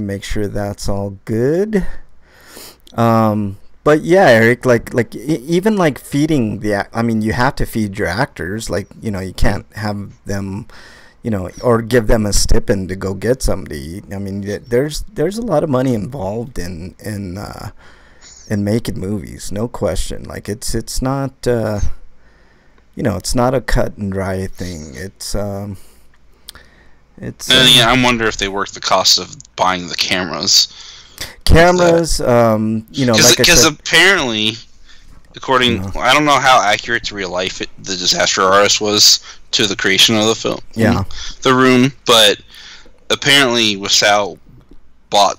me make sure that's all good. But yeah, Eric, even like feeding I mean, you have to feed your actors. Like, you know, you can't have them, you know, or give them a stipend to go get somebody to eat. I mean, there's a lot of money involved in making movies, no question. Like, it's not, you know, it's not a cut and dry thing. It's yeah, I wonder if they work the cost of buying the cameras. You know, because apparently, according, I don't know how accurate to real life the disaster artist was to the creation of the film. Yeah, The Room, but apparently Wasau bought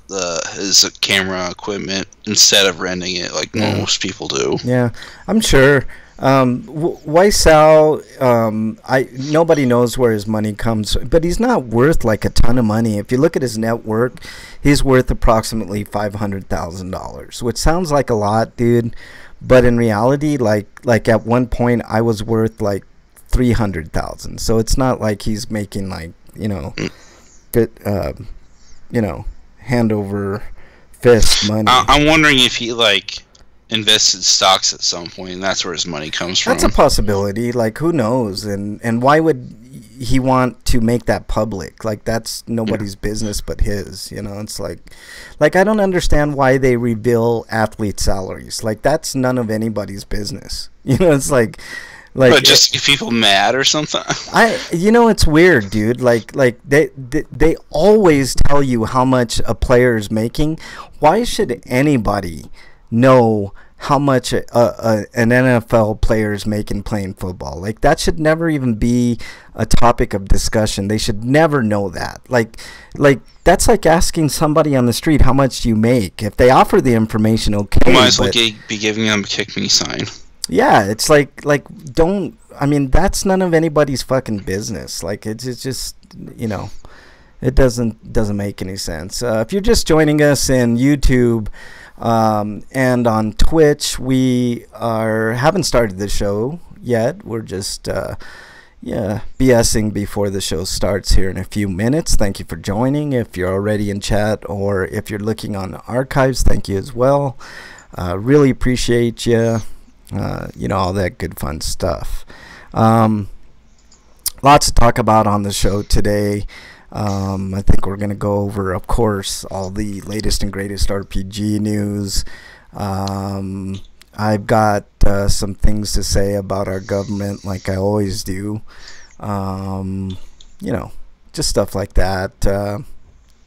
his camera equipment instead of renting it like most people do. Yeah, I'm sure. Wasau, nobody knows where his money comes, but he's not worth like a ton of money. If you look at his net worth, he's worth approximately $500,000, which sounds like a lot, dude. But in reality, like at one point, I was worth like $300,000. So it's not like he's making like, you know, good, you know, hand over fist money. I'm wondering if he like invested stocks at some point, and that's where his money comes from. That's a possibility. Like, who knows? And why would he want to make that public? Like, that's nobody's business but his. You know, it's like I don't understand why they reveal athlete salaries. Like, that's none of anybody's business. You know, it's like but just get people mad or something. You know, it's weird, dude. Like they always tell you how much a player is making. Why should anybody know how much an NFL player is making playing football? Like, that should never even be a topic of discussion. They should never know that. Like that's like asking somebody on the street, how much do you make? If they offer the information, okay. You might as well be giving them a kick me sign. Yeah, it's like don't. I mean, that's none of anybody's fucking business. Like, it's just, you know, it doesn't make any sense. If you're just joining us in YouTube, and on Twitch, we haven't started the show yet. We're just BSing before the show starts here in a few minutes. Thank you for joining. If you're already in chat, or if you're looking on the archives, thank you as well. Really appreciate you. You know, all that good fun stuff. Lots to talk about on the show today. I think we're going to go over, of course, all the latest and greatest RPG news. I've got some things to say about our government, like I always do. You know, just stuff like that.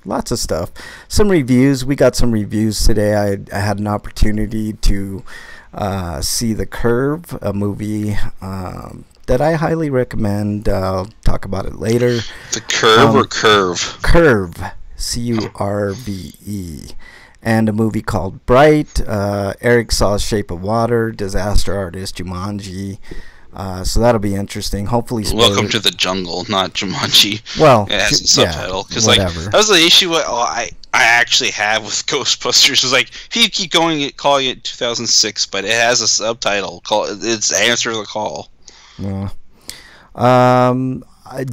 Lots of stuff. Some reviews. We got some reviews today. I had an opportunity to see The Curve, a movie that I highly recommend. I'll talk about it later. The Curve or Curve? Curve, C-U-R-V-E. And a movie called Bright. Eric saw Shape of Water, Disaster Artist, Jumanji. So that'll be interesting. Hopefully, Welcome to the Jungle, not Jumanji. Well, it has a subtitle, because like that was the issue. I actually have with Ghostbusters. Is like, if you keep calling it 2006, but it has a subtitle called "It's Answer the Call." Yeah.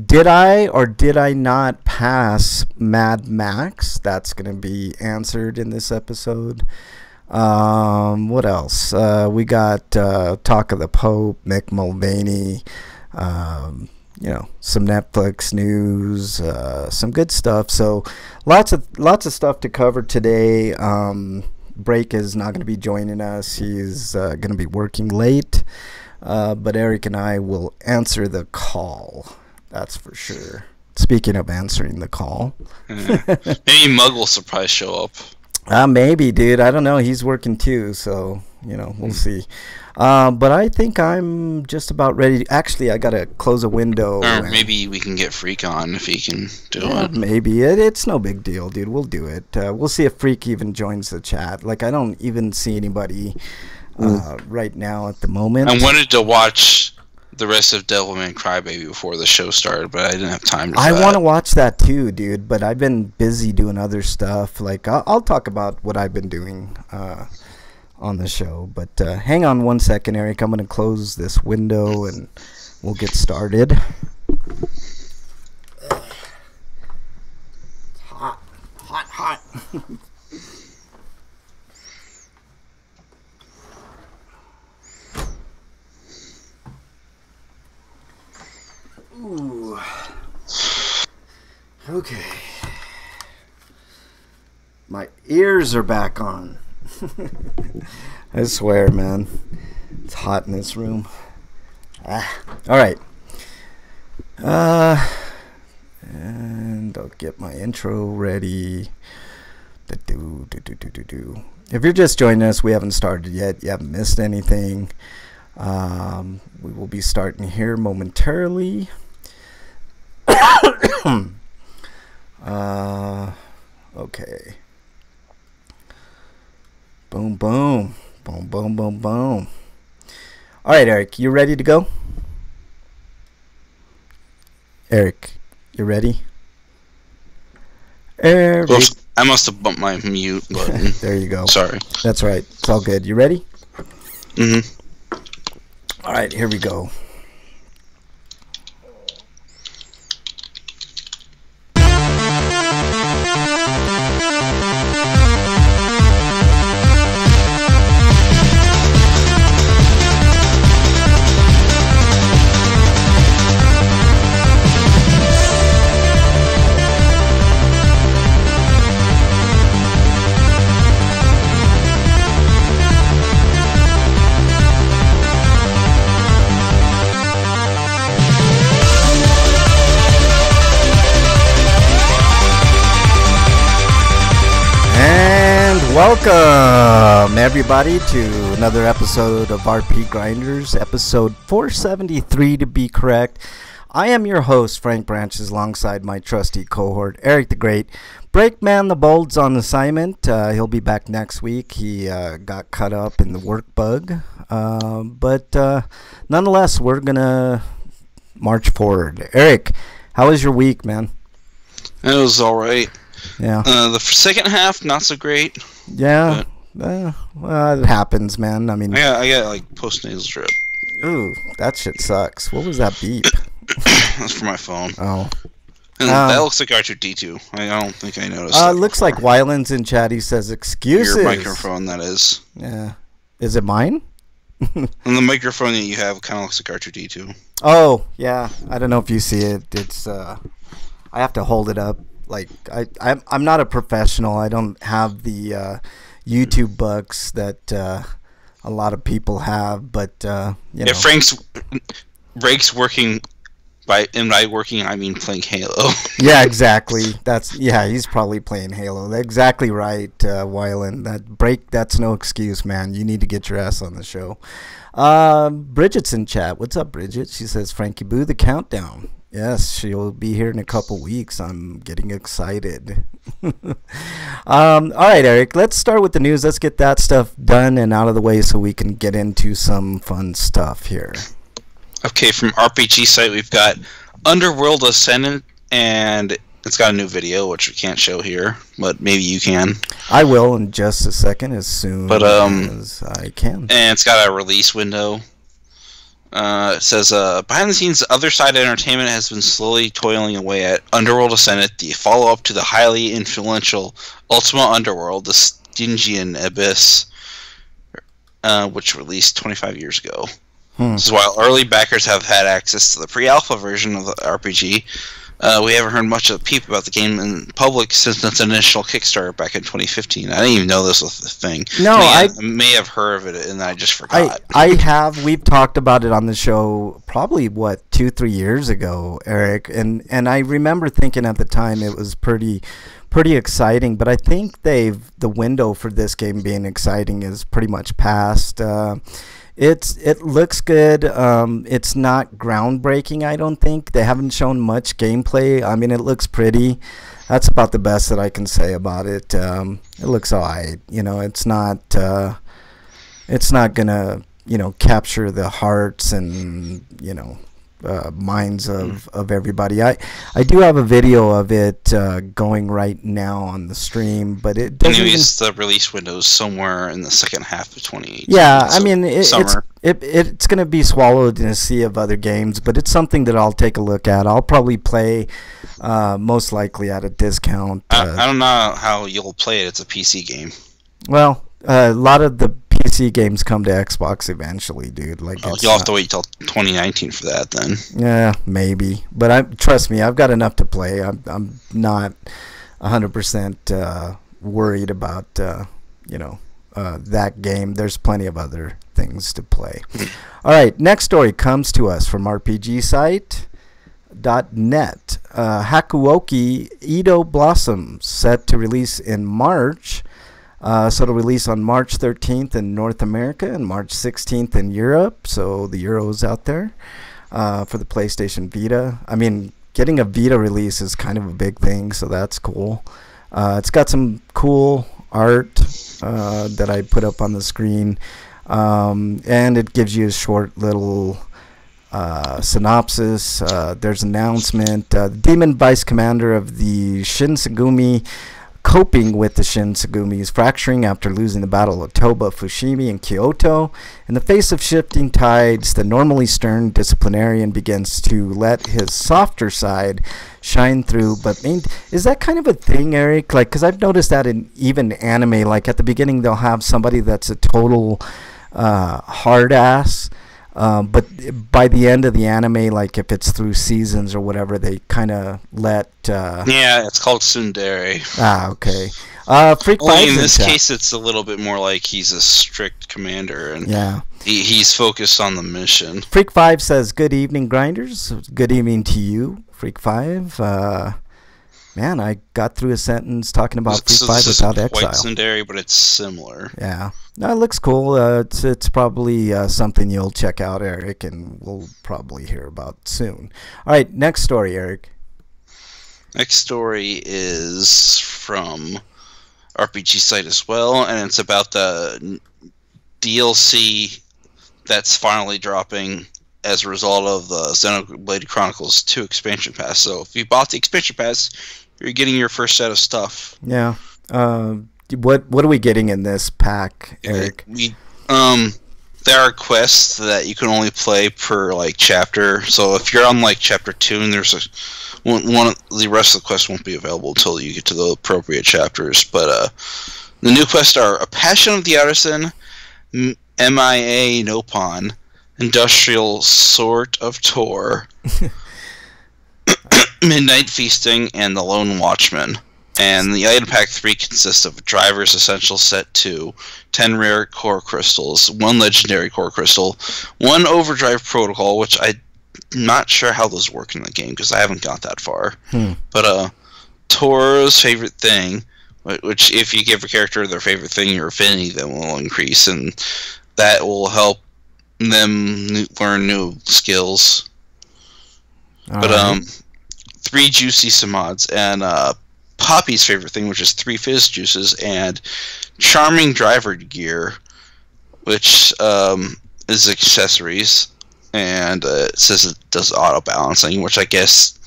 Did I or did I not pass Mad Max? That's going to be answered in this episode. What else? We got Talk of the Pope, Mick Mulvaney, you know, some Netflix news, some good stuff. So lots of stuff to cover today. Break is not going to be joining us. He's going to be working late. But Eric and I will answer the call. That's for sure. Speaking of answering the call. Maybe Mug will surprise show up. Maybe, dude. I don't know. He's working too, so, you know, we'll see. But I think I'm just about ready. Actually, I got to close a window. Or maybe we can get Freak on if he can do it. Maybe. It's no big deal, dude. We'll do it. We'll see if Freak even joins the chat. Like, I don't even see anybody right now at the moment. I wanted to watch the rest of Devilman Crybaby before the show started, but I didn't have time to. I want to watch that too, dude, but I've been busy doing other stuff. Like, I'll talk about what I've been doing on the show, but hang on one second, Eric. I'm going to close this window and we'll get started. It's hot. Ooh. Okay. My ears are back on. I swear, man. It's hot in this room. Alright. And I'll get my intro ready. If you're just joining us, we haven't started yet. You haven't missed anything. We will be starting here momentarily. Okay. Boom, boom. Boom, boom, boom, boom. All right, Eric, you ready to go? Eric, you ready? Eric. Oops, I must have bumped my mute button. There you go. Sorry. That's right. It's all good. You ready? Mm-hmm. All right, here we go. Welcome, everybody, to another episode of RPGrinders, episode 473 to be correct. I am your host, Frank Branches, alongside my trusty cohort, Eric the Great. Breakman the Bold's on assignment. He'll be back next week. He got cut up in the work bug. But nonetheless, we're going to march forward. Eric, how was your week, man? It was all right. Yeah. The second half, not so great. Yeah. Well, it happens, man. I mean, I got like postnasal drip. Ooh, that shit sucks. What was that beep? That's for my phone. Oh. And that looks like R2D2. I don't think I noticed. It looks like Wyland's in chat. He says excuses. Your microphone, that is. Yeah. Is it mine? And the microphone that you have kind of looks like R2D2. Oh, yeah. I don't know if you see it. It's I have to hold it up. Like I'm not a professional. I don't have the YouTube bucks that a lot of people have. But you know. Frank's working by working I mean playing Halo. Yeah, exactly. He's probably playing Halo. Exactly right, Wyland. That's no excuse, man. You need to get your ass on the show. Bridget's in chat. What's up, Bridget? She says, Frankie Boo, the countdown. Yes, she'll be here in a couple weeks. I'm getting excited. All right, Eric, let's start with the news. Let's get that stuff done and out of the way so we can get into some fun stuff here. Okay, from RPG site, we've got Underworld Ascendant, and it's got a new video, which we can't show here, but maybe you can. I will in just a second, as soon as I can. And it's got a release window. It says, behind the scenes, Other Side Entertainment has been slowly toiling away at Underworld Ascendant, the follow-up to the highly influential Ultima Underworld, the Stygian Abyss, which released 25 years ago. This is while early backers have had access to the pre-alpha version of the RPG. We haven't heard much of the peep about the game in public since its initial Kickstarter back in 2015. I didn't even know this was a thing. No, I may have heard of it, and I just forgot. I have. We've talked about it on the show probably, 2-3 years ago, Eric. And I remember thinking at the time it was pretty exciting. But I think the window for this game being exciting is pretty much past. It looks good. It's not groundbreaking, I don't think. They haven't shown much gameplay. I mean, it looks pretty. That's about the best that I can say about it. It looks alright. You know, it's not gonna, capture the hearts and, minds of everybody. I do have a video of it going right now on the stream, but it doesn't. Anyways, the release window is somewhere in the second half of 2018. Yeah, so I mean, it's going to be swallowed in a sea of other games, but it's something that I'll take a look at. I'll probably play, most likely at a discount. I don't know how you'll play it. It's a PC game. Well, a lot of the PC games come to Xbox eventually, dude. Like, you'll have to wait till 2019 for that then. Yeah, maybe. But trust me, I've got enough to play. I'm not 100% worried about that game. There's plenty of other things to play. All right, next story comes to us from RPGsite.net. Hakuoki Edo Blossoms set to release in March. So it'll release on March 13th in North America and March 16th in Europe. So the Euros out there for the PlayStation Vita. I mean, getting a Vita release is kind of a big thing, so that's cool. It's got some cool art that I put up on the screen, and it gives you a short little synopsis. There's an announcement. Demon Vice Commander of the Shinsengumi, coping with the Shinsegumi's fracturing after losing the Battle of Toba, Fushimi, and Kyoto. In the face of shifting tides, the normally stern disciplinarian begins to let his softer side shine through. But is that kind of a thing, Eric? Like, because I've noticed that in even anime, like at the beginning they'll have somebody that's a total hard ass. But by the end of the anime, like if it's through seasons or whatever, they kind of let... yeah, it's called tsundere. Ah, okay. Freak Only 5 in this case, it's a little bit more like he's a strict commander, and yeah, he's focused on the mission. Freak 5 says, "Good evening, grinders. Good evening to you, Freak 5. Man, I got through a sentence talking about Freak 5 without exile. Quite tsundere, but it's similar. Yeah. No, it looks cool. It's probably something you'll check out, Eric, and we'll probably hear about soon. All right, next story, Eric. Next story is from RPG Site as well, and it's about the DLC that's finally dropping as a result of the Xenoblade Chronicles 2 expansion pass. So if you bought the expansion pass, you're getting your first set of stuff. Yeah. What are we getting in this pack, Eric? There are quests that you can only play per like chapter. So if you're on like chapter 2 and there's one of the rest of the quests won't be available until you get to the appropriate chapters. But the new quests are A Passion of the Artisan, MIA Nopon, Industrial Sort of Tor, Midnight Feasting, and The Lone Watchman. And the item pack 3 consists of Driver's Essential Set 2, 10 rare core crystals, 1 legendary core crystal, 1 overdrive protocol, which I'm not sure how those work in the game because I haven't got that far. But Tor's favorite thing, which if you give a character their favorite thing, your affinity then will increase, and that will help them learn new skills. But 3 juicy samods, and Poppy's favorite thing, which is 3 fizz juices, and charming driver gear, which is accessories, and it says it does auto balancing, which I guess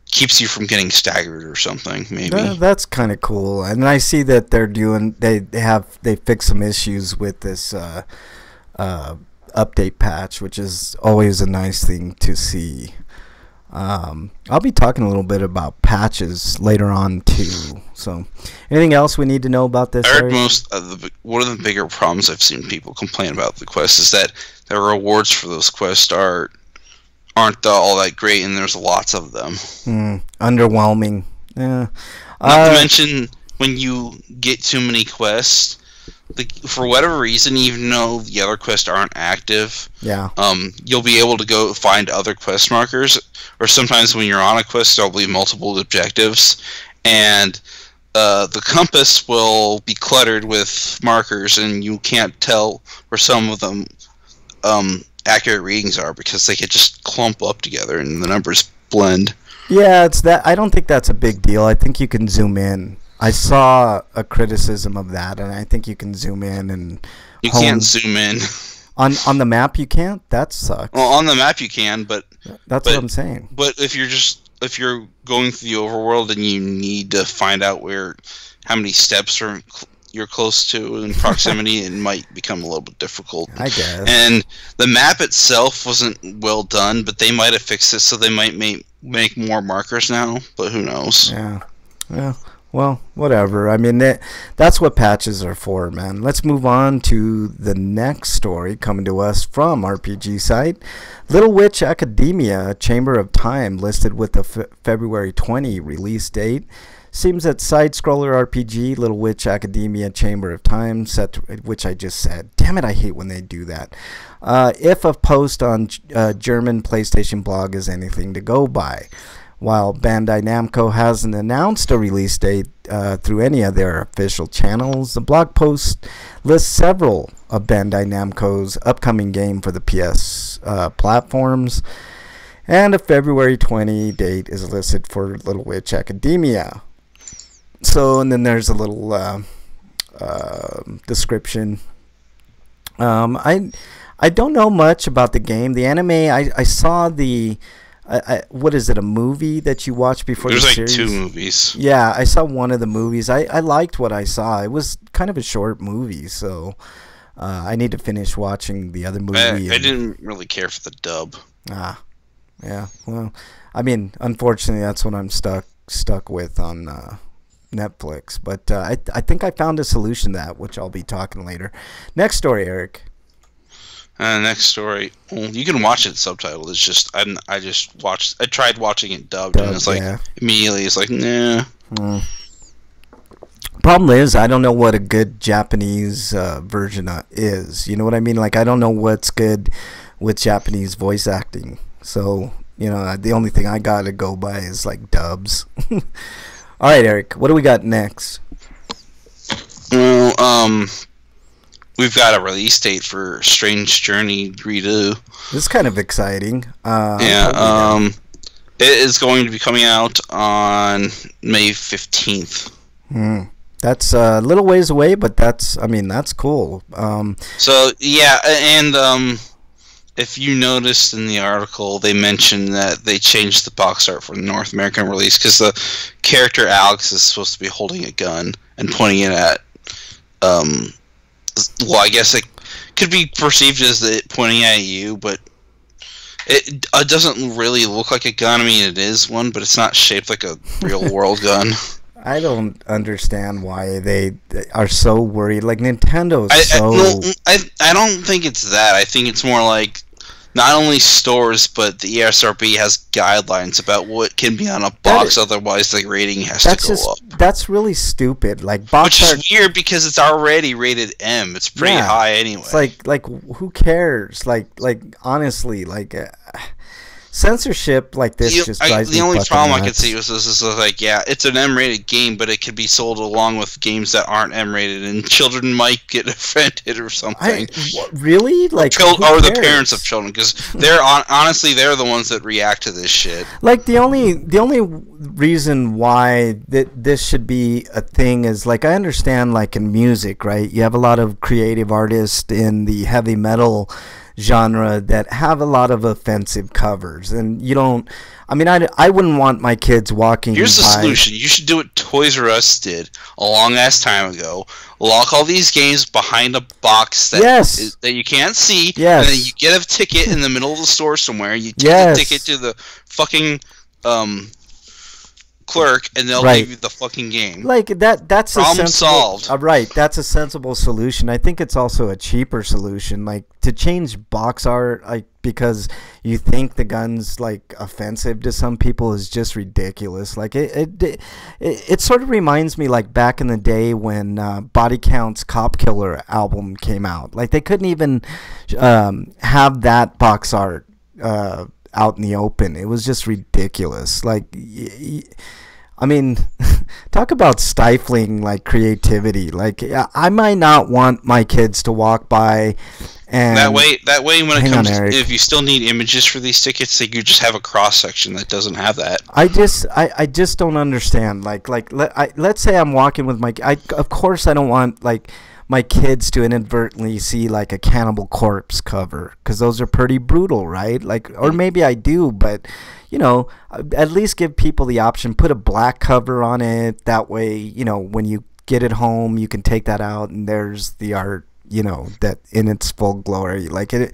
keeps you from getting staggered or something. Maybe that's kind of cool. And I see that they're doing they fix some issues with this update patch, which is always a nice thing to see. I'll be talking a little bit about patches later on too. So, anything else we need to know about this? I heard one of the bigger problems I've seen people complain about the quest is that the rewards for those quests aren't all that great, and there's lots of them. Underwhelming. Yeah. Not to mention when you get too many quests. For whatever reason, even though the other quests aren't active, you'll be able to go find other quest markers, or sometimes when you're on a quest, there'll be multiple objectives, and the compass will be cluttered with markers, and you can't tell where some of them accurate readings are because they could just clump up together and the numbers blend. Yeah, it's that. I don't think that's a big deal. I think you can zoom in. I saw a criticism of that, and I think you can zoom in and... You can't zoom in. On the map you can't? That sucks. Well, on the map you can, but That's what I'm saying. But if you're going through the overworld and you need to find out how many steps you're close to in proximity, it might become a little bit difficult. I guess. And the map itself wasn't well done, but they might have fixed it, so they might make more markers now. But who knows? Yeah. Well, whatever. I mean, that's what patches are for, man. Let's move on to the next story coming to us from RPG site. Little Witch Academia Chamber of Time listed with the February 20 release date. Seems that side-scroller RPG Little Witch Academia Chamber of Time, which I just said. Damn it, I hate when they do that. If a post on German PlayStation blog is anything to go by. While Bandai Namco hasn't announced a release date through any of their official channels, the blog post lists several of Bandai Namco's upcoming game for the PS platforms, and a February 20 date is listed for Little Witch Academia. So, and then there's a little description. I don't know much about the game. The anime, I saw the... what is it, a movie that you watched before the series? There's like 2 movies. Yeah, I saw one of the movies. I liked what I saw. It was kind of a short movie, so I need to finish watching the other movie. I didn't really care for the dub. Yeah. Well, I mean, unfortunately, that's what I'm stuck with on Netflix. But I think I found a solution to that, which I'll be talking later. Next story, Eric. Next story. Well, you can watch it subtitled. It's just I tried watching it dubbed, and it's like immediately it's like nah. Problem is, I don't know what a good Japanese version is. You know what I mean? Like, I don't know what's good with Japanese voice acting. So, you know, the only thing I gotta go by is like dubs. All right, Eric. What do we got next? Well, we've got a release date for Strange Journey Redo. This is kind of exciting. It is going to be coming out on May 15th. That's a little ways away, but that's cool. So, yeah, and if you noticed in the article, they mentioned that they changed the box art for the North American release because the character Alex is supposed to be holding a gun and pointing it at well, I guess it could be perceived as it pointing at you, but it doesn't really look like a gun. I mean, it is one, but it's not shaped like a real-world gun. I don't understand why they are so worried. Like, Nintendo's I don't think it's that. I think it's more like not only stores, but the ESRB has guidelines about what can be on a box, otherwise the rating has to go up. That's really stupid. Like, box art, which is weird because it's already rated M. It's pretty high anyway. It's like who cares? Like honestly, like censorship like this just drives me the only problem nuts. I could see was this is like, yeah, it's an M-rated game, but it could be sold along with games that aren't M-rated, and children might get offended or something. Really? Like, or the parents of children, because they're honestly they're the ones that react to this shit. Like, the only reason why this should be a thing is, like, I understand, like, in music, right? You have a lot of creative artists in the heavy metal genre that have a lot of offensive covers, and you don't. I mean, I wouldn't want my kids walking. Here's the solution: you should do what Toys R Us did a long ass time ago. Lock all these games behind a box that you can't see, and then you get a ticket in the middle of the store somewhere. You take the ticket to the fucking clerk, and they'll give you the fucking game. Like, that's problem solved. Right, that's a sensible solution. I think it's also a cheaper solution. Like, to change box art, like, because you think the gun's like offensive to some people is just ridiculous. Like, it sort of reminds me, like, back in the day when Body Count's Cop Killer album came out. Like, they couldn't even have that box art out in the open. It was just ridiculous. Like, I mean, talk about stifling, like, creativity. Like, I might not want my kids to walk by and that way when it comes if you still need images for these tickets, like, you just have a cross section that doesn't have that. I just don't understand. Like let's say I'm walking with of course I don't want, like, my kids to inadvertently see like a Cannibal Corpse cover, because those are pretty brutal, right? Like, or maybe I do, but you know, at least give people the option. Put a black cover on it. That way, you know, when you get it home, you can take that out and there's the art, you know, that in its full glory. Like it,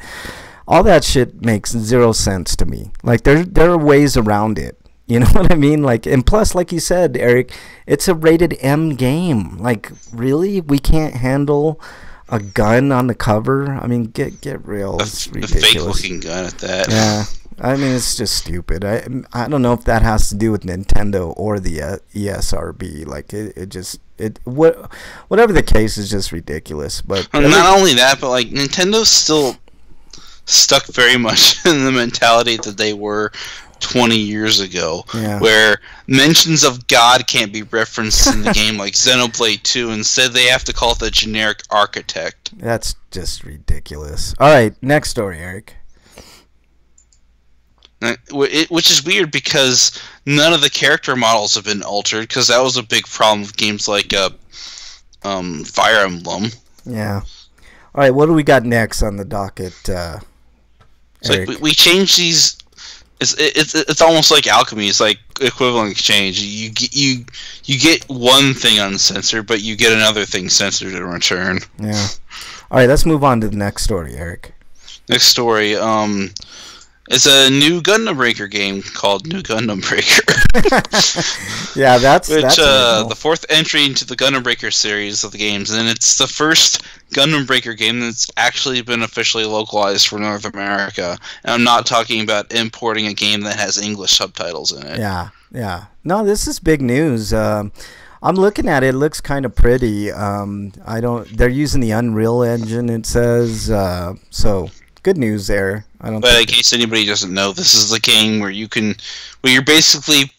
all that shit makes zero sense to me. Like there are ways around it. You know what I mean? Like, and plus, like you said, Eric, it's a rated M game. Like, really, we can't handle a gun on the cover? I mean, get real. It's ridiculous. A fake-looking gun at that. Yeah. I mean, it's just stupid. I don't know if that has to do with Nintendo or the ESRB. Like, whatever the case is, just ridiculous. But not only that, but like Nintendo's still stuck very much in the mentality that they were 20 years ago, where mentions of God can't be referenced in the game like Xenoblade 2. Instead, they have to call it the generic architect. That's just ridiculous. All right, next story, Eric. Which is weird because none of the character models have been altered, because that was a big problem with games like Fire Emblem. Yeah. All right, what do we got next on the docket, It's like we changed these. It's almost like alchemy. It's like equivalent exchange. You get one thing uncensored, but you get another thing censored in return. Yeah. All right, let's move on to the next story, Eric. Next story. It's a new Gundam Breaker game called New Gundam Breaker. Yeah, that's the fourth entry into the Gundam Breaker series of the games, and it's the first Gundam Breaker game that's actually been officially localized for North America. And I'm not talking about importing a game that has English subtitles in it. Yeah. No, this is big news. I'm looking at it. It looks kind of pretty. They're using the Unreal Engine, it says. So good news there. But in case anybody doesn't know, this is the game where you're basically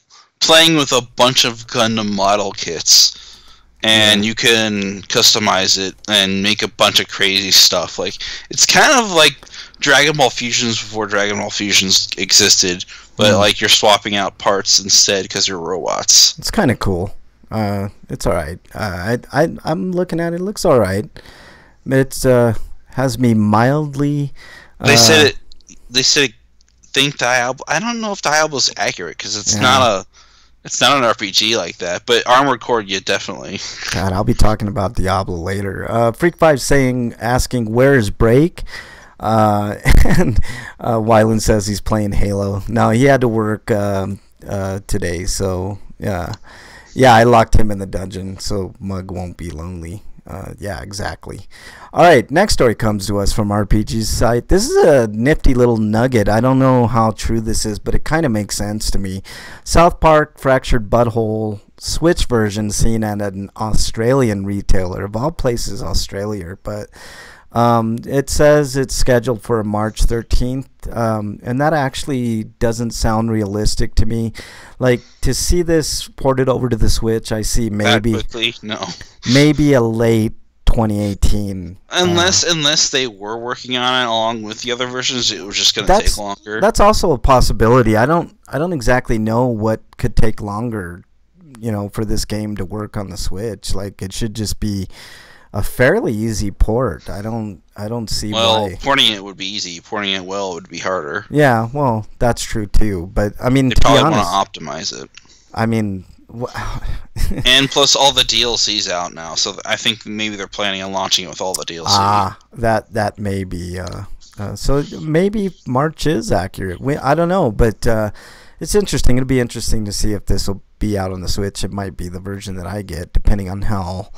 playing with a bunch of Gundam model kits, and you can customize it and make a bunch of crazy stuff. Like, it's kind of like Dragon Ball Fusions before Dragon Ball Fusions existed, but like you're swapping out parts instead because you're robots. It's kind of cool. It's all right. I'm looking at it. It looks all right. It has me mildly. They said think Diablo. I don't know if Diablo's accurate because it's not an RPG like that. But Armored Core, yeah, definitely. God, I'll be talking about Diablo later. Freak5 asking where is Break, and Wyland says he's playing Halo. No, he had to work today, so yeah. I locked him in the dungeon so Mug won't be lonely. Yeah, exactly. All right, next story comes to us from RPG's site. This is a nifty little nugget. I don't know how true this is, but it kind of makes sense to me. South Park Fractured Butthole Switch version seen at an Australian retailer. Of all places, Australia. But it says it's scheduled for March 13th, and that actually doesn't sound realistic to me. Like, to see this ported over to the Switch, I see maybe that quickly? No. Maybe a late 2018. Unless they were working on it along with the other versions, it was just going to take longer. That's also a possibility. I don't exactly know what could take longer, for this game to work on the Switch. Like, it should just be a fairly easy port. I don't see why. Porting it would be easy. Porting it well would be harder. Yeah, well, that's true too. But I mean, they probably want to optimize it. I mean, and plus all the DLC's out now, so I think maybe they're planning on launching it with all the DLC. That may be. So maybe March is accurate. I don't know, but it's interesting. It'll be interesting to see if this will be out on the Switch. It might be the version that I get, depending on how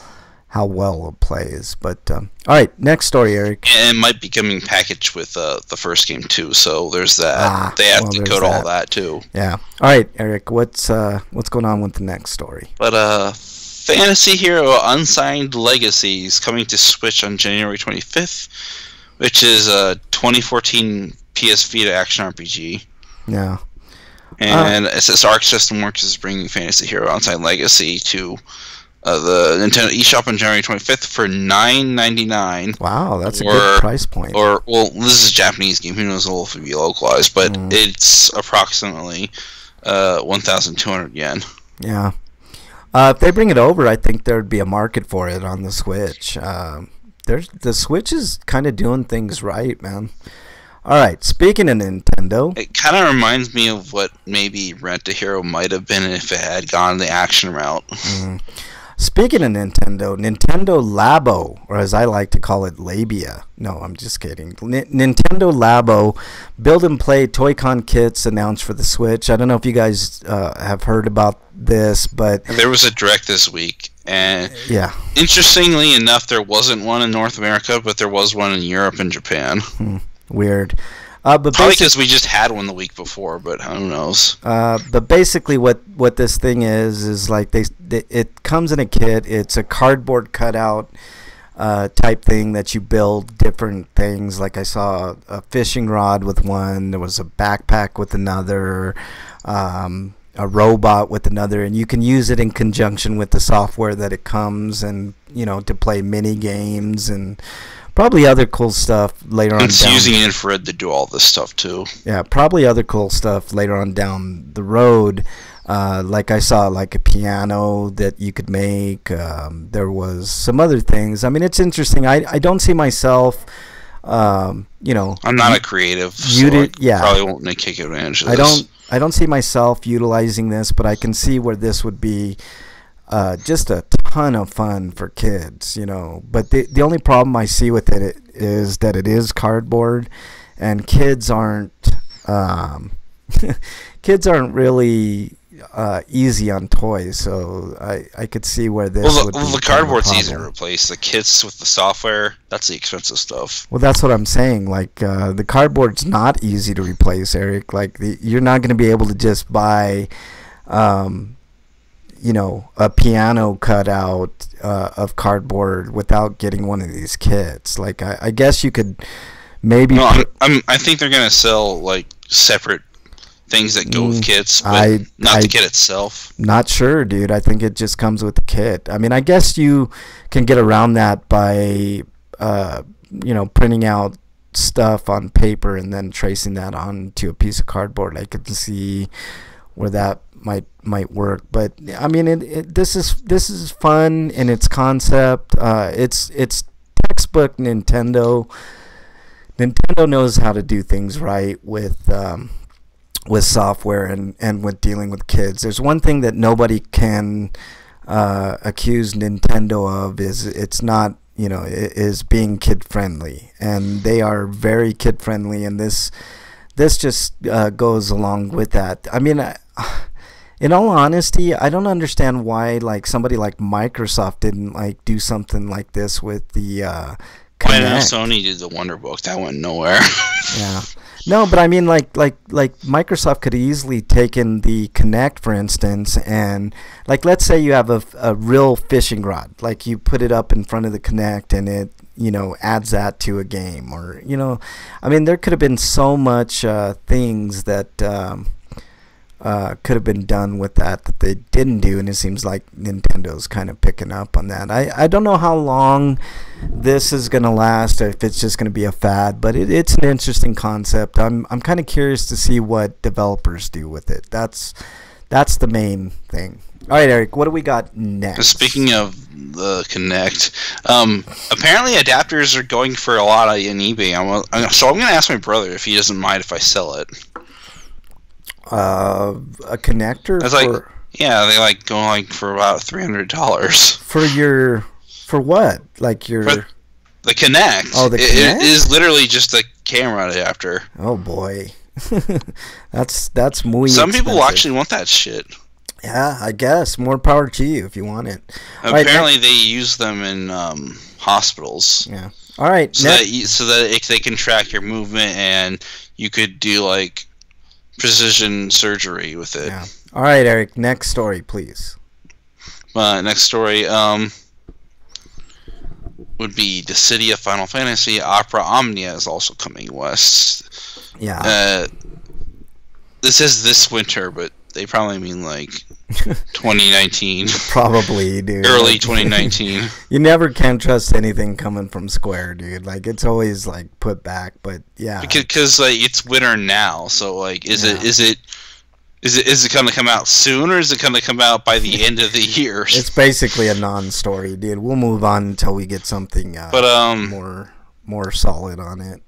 well it plays. But all right, next story, Eric. And it might be coming packaged with the first game too, so there's that. They have to code all that too. Yeah. All right, Eric, what's going on with the next story? But Fantasy Hero Unsigned Legacies coming to Switch on January 25th, which is a 2014 PS Vita action RPG. Yeah. And it says Arc System Works is bringing Fantasy Hero Unsigned Legacy to the Nintendo eShop on January 25th for $9.99. Wow, that's a good price point. Well, this is a Japanese game. Who knows if it'll be localized, but it's approximately 1,200 yen. Yeah. If they bring it over, I think there'd be a market for it on the Switch. The Switch is kind of doing things right, man. All right, speaking of Nintendo, It kind of reminds me of what maybe Rent a Hero might have been if it had gone the action route. speaking of Nintendo, Nintendo Labo, or as I like to call it, Labia. No, I'm just kidding. Nintendo Labo build and play Toy-Con kits announced for the Switch. I don't know if you guys have heard about this, but There was a direct this week, and yeah. interestingly enough, there wasn't one in North America, but there was one in Europe and Japan. Weird. But Probably because we just had one the week before, but who knows? but basically, what this thing is like it comes in a kit. It's a cardboard cutout type thing that you build different things. Like I saw a fishing rod with one. There was a backpack with another. A robot with another, and you can use it in conjunction with the software that it comes, and to play mini games and probably other cool stuff later on. It's using infrared to do all this stuff too. Yeah, probably other cool stuff later on down the road. Like I saw, like a piano that you could make. There was some other things. I mean, it's interesting. I don't see myself. I'm not a creative, so probably won't take advantage of this. I don't see myself utilizing this, but I can see where this would be just a ton of fun for kids, But the only problem I see with it is that it is cardboard, and kids aren't really easy on toys, so I could see where this would be the cardboard's easy to replace. The kits with the software, that's the expensive stuff. Well, that's what I'm saying. Like, the cardboard's not easy to replace, Eric. Like, you're not going to be able to just buy, a piano cutout of cardboard without getting one of these kits. Like, I guess you could maybe... No, I think they're going to sell, like, separate things that go with kits, but not the kit itself. Not sure, dude. I think it just comes with the kit. I mean, I guess you can get around that by, printing out stuff on paper and then tracing that onto a piece of cardboard. I could see where that might work. But I mean, this is fun in its concept. It's textbook Nintendo. Nintendo knows how to do things right with software and with dealing with kids. There's one thing that nobody can accuse Nintendo of is it's not, is being kid friendly, and they are very kid friendly, and this just goes along with that. I mean, in all honesty, I don't understand why like somebody like Microsoft didn't like do something like this with the I know Sony did the Wonder Book. That went nowhere. Yeah. No, but I mean, like Microsoft could easily taken the Kinect, for instance, and like let's say you have a real fishing rod, like you put it up in front of the Kinect, and it adds that to a game, or I mean, there could have been so much things that could have been done with that they didn't do, and it seems like Nintendo's kind of picking up on that. I don't know how long this is going to last, or if it's just going to be a fad, but it's an interesting concept. I'm kind of curious to see what developers do with it. That's the main thing. All right, Eric, what do we got next? Speaking of the Kinect, apparently adapters are going for a lot on eBay. So I'm going to ask my brother if he doesn't mind if I sell it. A connector? They like go for about $300 for what? Like your the Kinect. Oh, the Kinect? It is literally just a camera adapter. Oh boy, that's muy Some expensive. people actually want that shit. Yeah, I guess more power to you if you want it. Apparently, they use them in hospitals. Yeah. All right. So that they can track your movement, and you could do like precision surgery with it. Yeah. All right, Eric. Next story, please. Next story would be the city of Final Fantasy. Opera Omnia is also coming west. Yeah. This is this winter, but they probably mean like 2019. Probably, dude. Early 2019. You never can trust anything coming from Square, dude. Like, it's always like put back, but yeah. Because like it's winter now, so like is Is it going to come out soon, or is it going to come out by the end of the year? It's basically a non-story, dude. We'll move on until we get something more solid on it.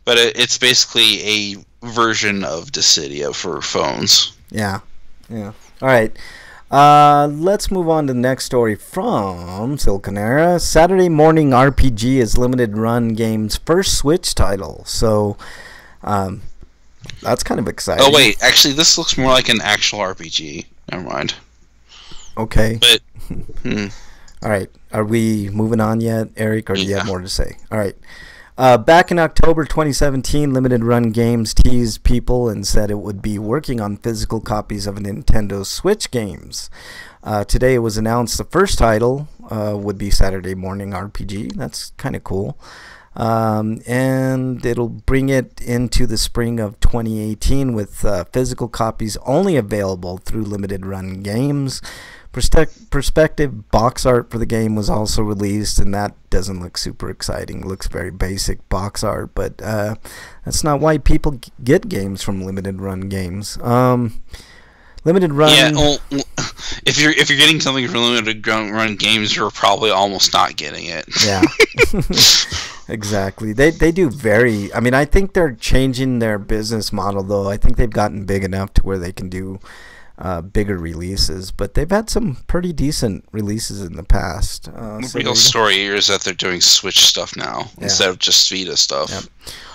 But it's basically a version of Dissidia for phones. Yeah. All right. Let's move on to the next story from Siliconera. Saturday Morning RPG is Limited Run Games' first Switch title. So, that's kind of exciting. Oh, wait. Actually, this looks more like an actual RPG. Never mind. Okay. But, All right. Are we moving on yet, Eric, or do you have more to say? All right. Back in October 2017, Limited Run Games teased people and said it would be working on physical copies of Nintendo Switch games. Today it was announced the first title would be Saturday Morning RPG. That's kind of cool. And it'll bring it into the spring of 2018 with physical copies only available through Limited Run Games. Perspective box art for the game was also released, and that doesn't look super exciting. It looks very basic box art, but that's not why people get games from Limited Run Games. Limited Run. Yeah, well, if you're getting something from Limited Run Games, you're probably almost not getting it. Yeah. Exactly. They do very. I mean, I think they're changing their business model, though. I think they've gotten big enough to where they can do bigger releases, but they've had some pretty decent releases in the past. The real story here is that they're doing Switch stuff now instead of just Vita stuff. Yep.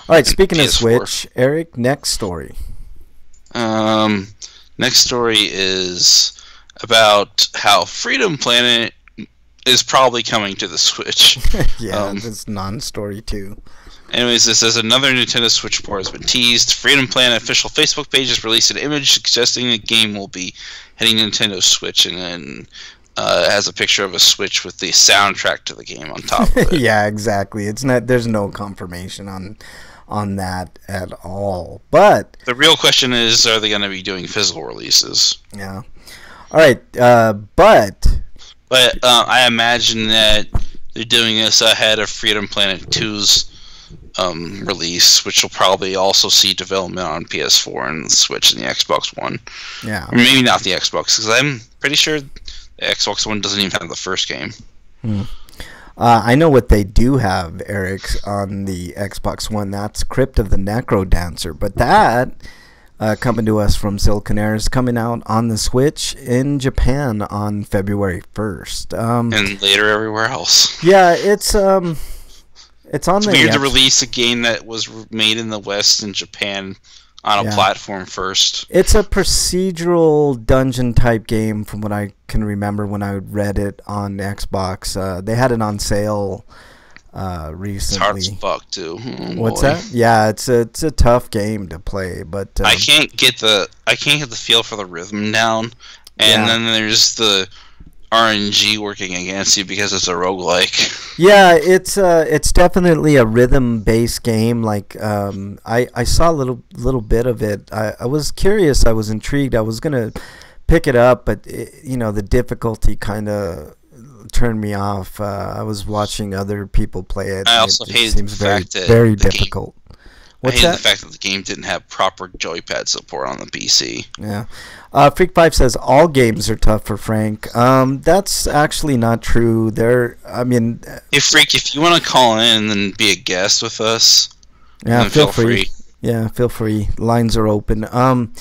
All right, speaking of PS4. Switch, Eric, next story. Next story is about how Freedom Planet is probably coming to the Switch. Yeah, that's non-story too. Anyways, this says another Nintendo Switch port has been teased. Freedom Planet official Facebook page has released an image suggesting the game will be hitting Nintendo Switch, and then has a picture of a Switch with the soundtrack to the game on top of it. Yeah, exactly. It's not. There's no confirmation on that at all. But the real question is, are they going to be doing physical releases? Yeah. All right. But I imagine that they're doing this ahead of Freedom Planet 2's release, which will probably also see development on PS4 and the Switch and the Xbox One. Yeah. Or maybe not the Xbox, because I'm pretty sure the Xbox One doesn't even have the first game. I know what they do have, Eric, on the Xbox One. That's Crypt of the Necro Dancer. But that, coming to us from Siliconera, is coming out on the Switch in Japan on February 1st. And later everywhere else. Yeah, it's on the weird to release a game that was made in the West in Japan on a platform first. It's a procedural dungeon type game from what I can remember when I read it on Xbox. They had it on sale recently. It's hard as fuck too. What's that? Yeah, it's a tough game to play, but I can't get the feel for the rhythm down, and then there's the RNG working against you because it's a roguelike. Yeah, it's definitely a rhythm-based game. Like I saw a little bit of it. I was curious. I was intrigued. I was gonna pick it up, but the difficulty kind of turned me off. I was watching other people play it. I also hated seems the fact that very difficult. I hated the fact that the game didn't have proper joypad support on the PC. Yeah. Freak5 says all games are tough for Frank. That's actually not true. Hey Freak, if you want to call in and be a guest with us, feel free. Yeah, feel free. Lines are open. I'm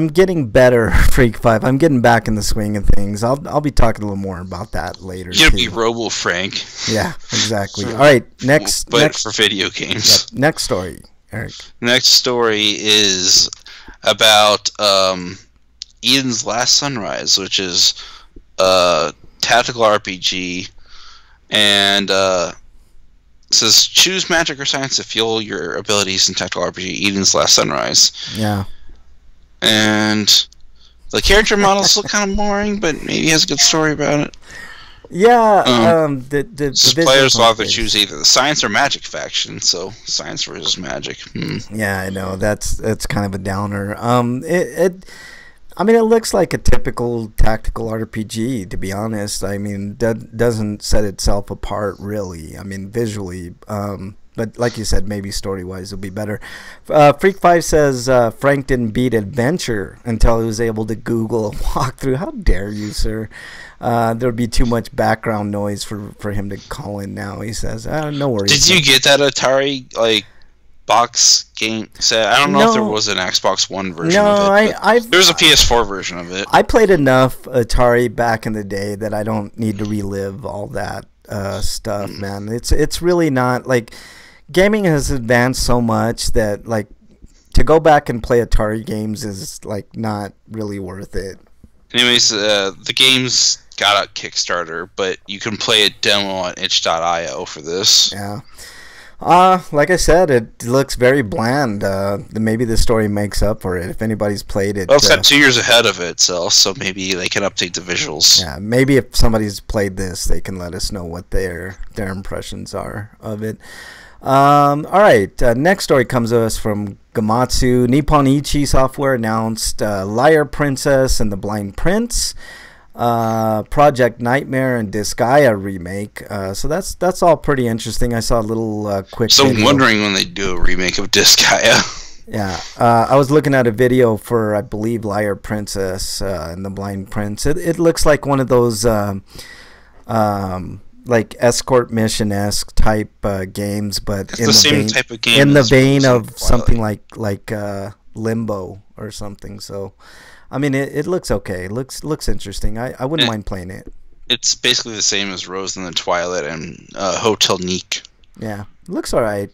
getting better, Freak5. I'm getting back in the swing of things. I'll be talking a little more about that later. You're gonna be Robo Frank. Yeah, exactly. All right, next. For video games. Yep, next story, Eric. Next story is about Eden's Last Sunrise, which is a tactical RPG, and says choose magic or science to fuel your abilities in tactical RPG. Eden's Last Sunrise. Yeah. And the character models look kind of boring, but maybe has a good story about it. Yeah, the players will have to choose either the science or magic faction. So science versus magic. Yeah, I know that's kind of a downer. It looks like a typical tactical RPG, to be honest. I mean, that doesn't set itself apart really. I mean, visually, But like you said, maybe story-wise it'll be better. Freak5 says Frank didn't beat Adventure until he was able to Google a walkthrough. How dare you, sir? There would be too much background noise for him to call in now, he says. No worries. Did you get that Atari, box game set? I don't know if there was an Xbox One version of it. There was a PS4 version of it. I played enough Atari back in the day that I don't need to relive all that stuff, man. It's really not, gaming has advanced so much that, to go back and play Atari games is, not really worth it. Anyways, the game's got a Kickstarter, but you can play a demo on itch.io for this. Yeah. Like I said, it looks very bland. Maybe the story makes up for it if anybody's played it. Well, it's got 2 years ahead of itself, so maybe they can update the visuals. Yeah, maybe if somebody's played this, they can let us know what their impressions are of it. All right, next story comes to us from Gamatsu. Nippon Ichi Software announced Liar Princess and the Blind Prince, Project Nightmare and Disgaea remake. So that's all pretty interesting. I saw a little quick So video. I'm wondering when they do a remake of Disgaea. Yeah, I was looking at a video for, I believe, Liar Princess and the Blind Prince. It looks like one of those escort mission-esque type games, but it's the same type of game in the vein of something like Limbo or something. So, I mean, it looks okay. It looks interesting. I wouldn't mind playing it. It's basically the same as Rose in the Twilight and Hotel Neek. Yeah, it looks all right.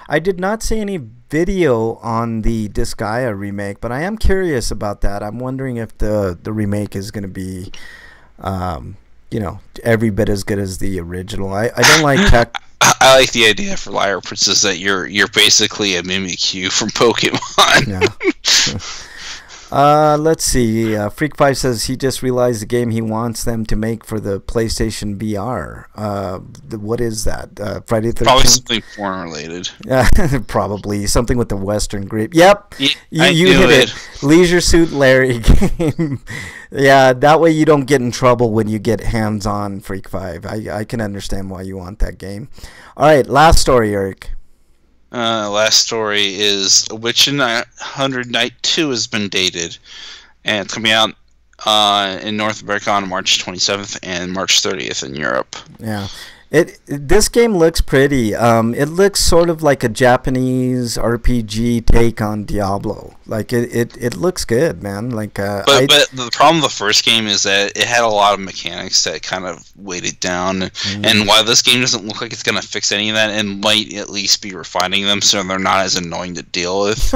I did not see any video on the Disgaea remake, but I am curious about that. I'm wondering if the remake is going to be, every bit as good as the original. I don't like tech. I like the idea for Liar Princess that you're basically a Mimikyu from Pokemon. Yeah. Let's see. Freak5 says he just realized the game he wants them to make for the PlayStation VR. What is that? Friday the 13th? Probably something porn related. Probably something with the Western grip. Yep, you hit it. Leisure Suit Larry game. Yeah, that way you don't get in trouble when you get hands-on. Freak5. I can understand why you want that game. All right, last story, Eric. Last story is Witch in 100 Night 2 has been dated, and it's coming out in North America on March 27th and March 30th in Europe. Yeah. This game looks pretty. It looks sort of like a Japanese RPG take on Diablo. It looks good, man. But the problem with the first game is that it had a lot of mechanics that kind of weighed it down. And while this game doesn't look like it's going to fix any of that, it might at least be refining them so they're not as annoying to deal with.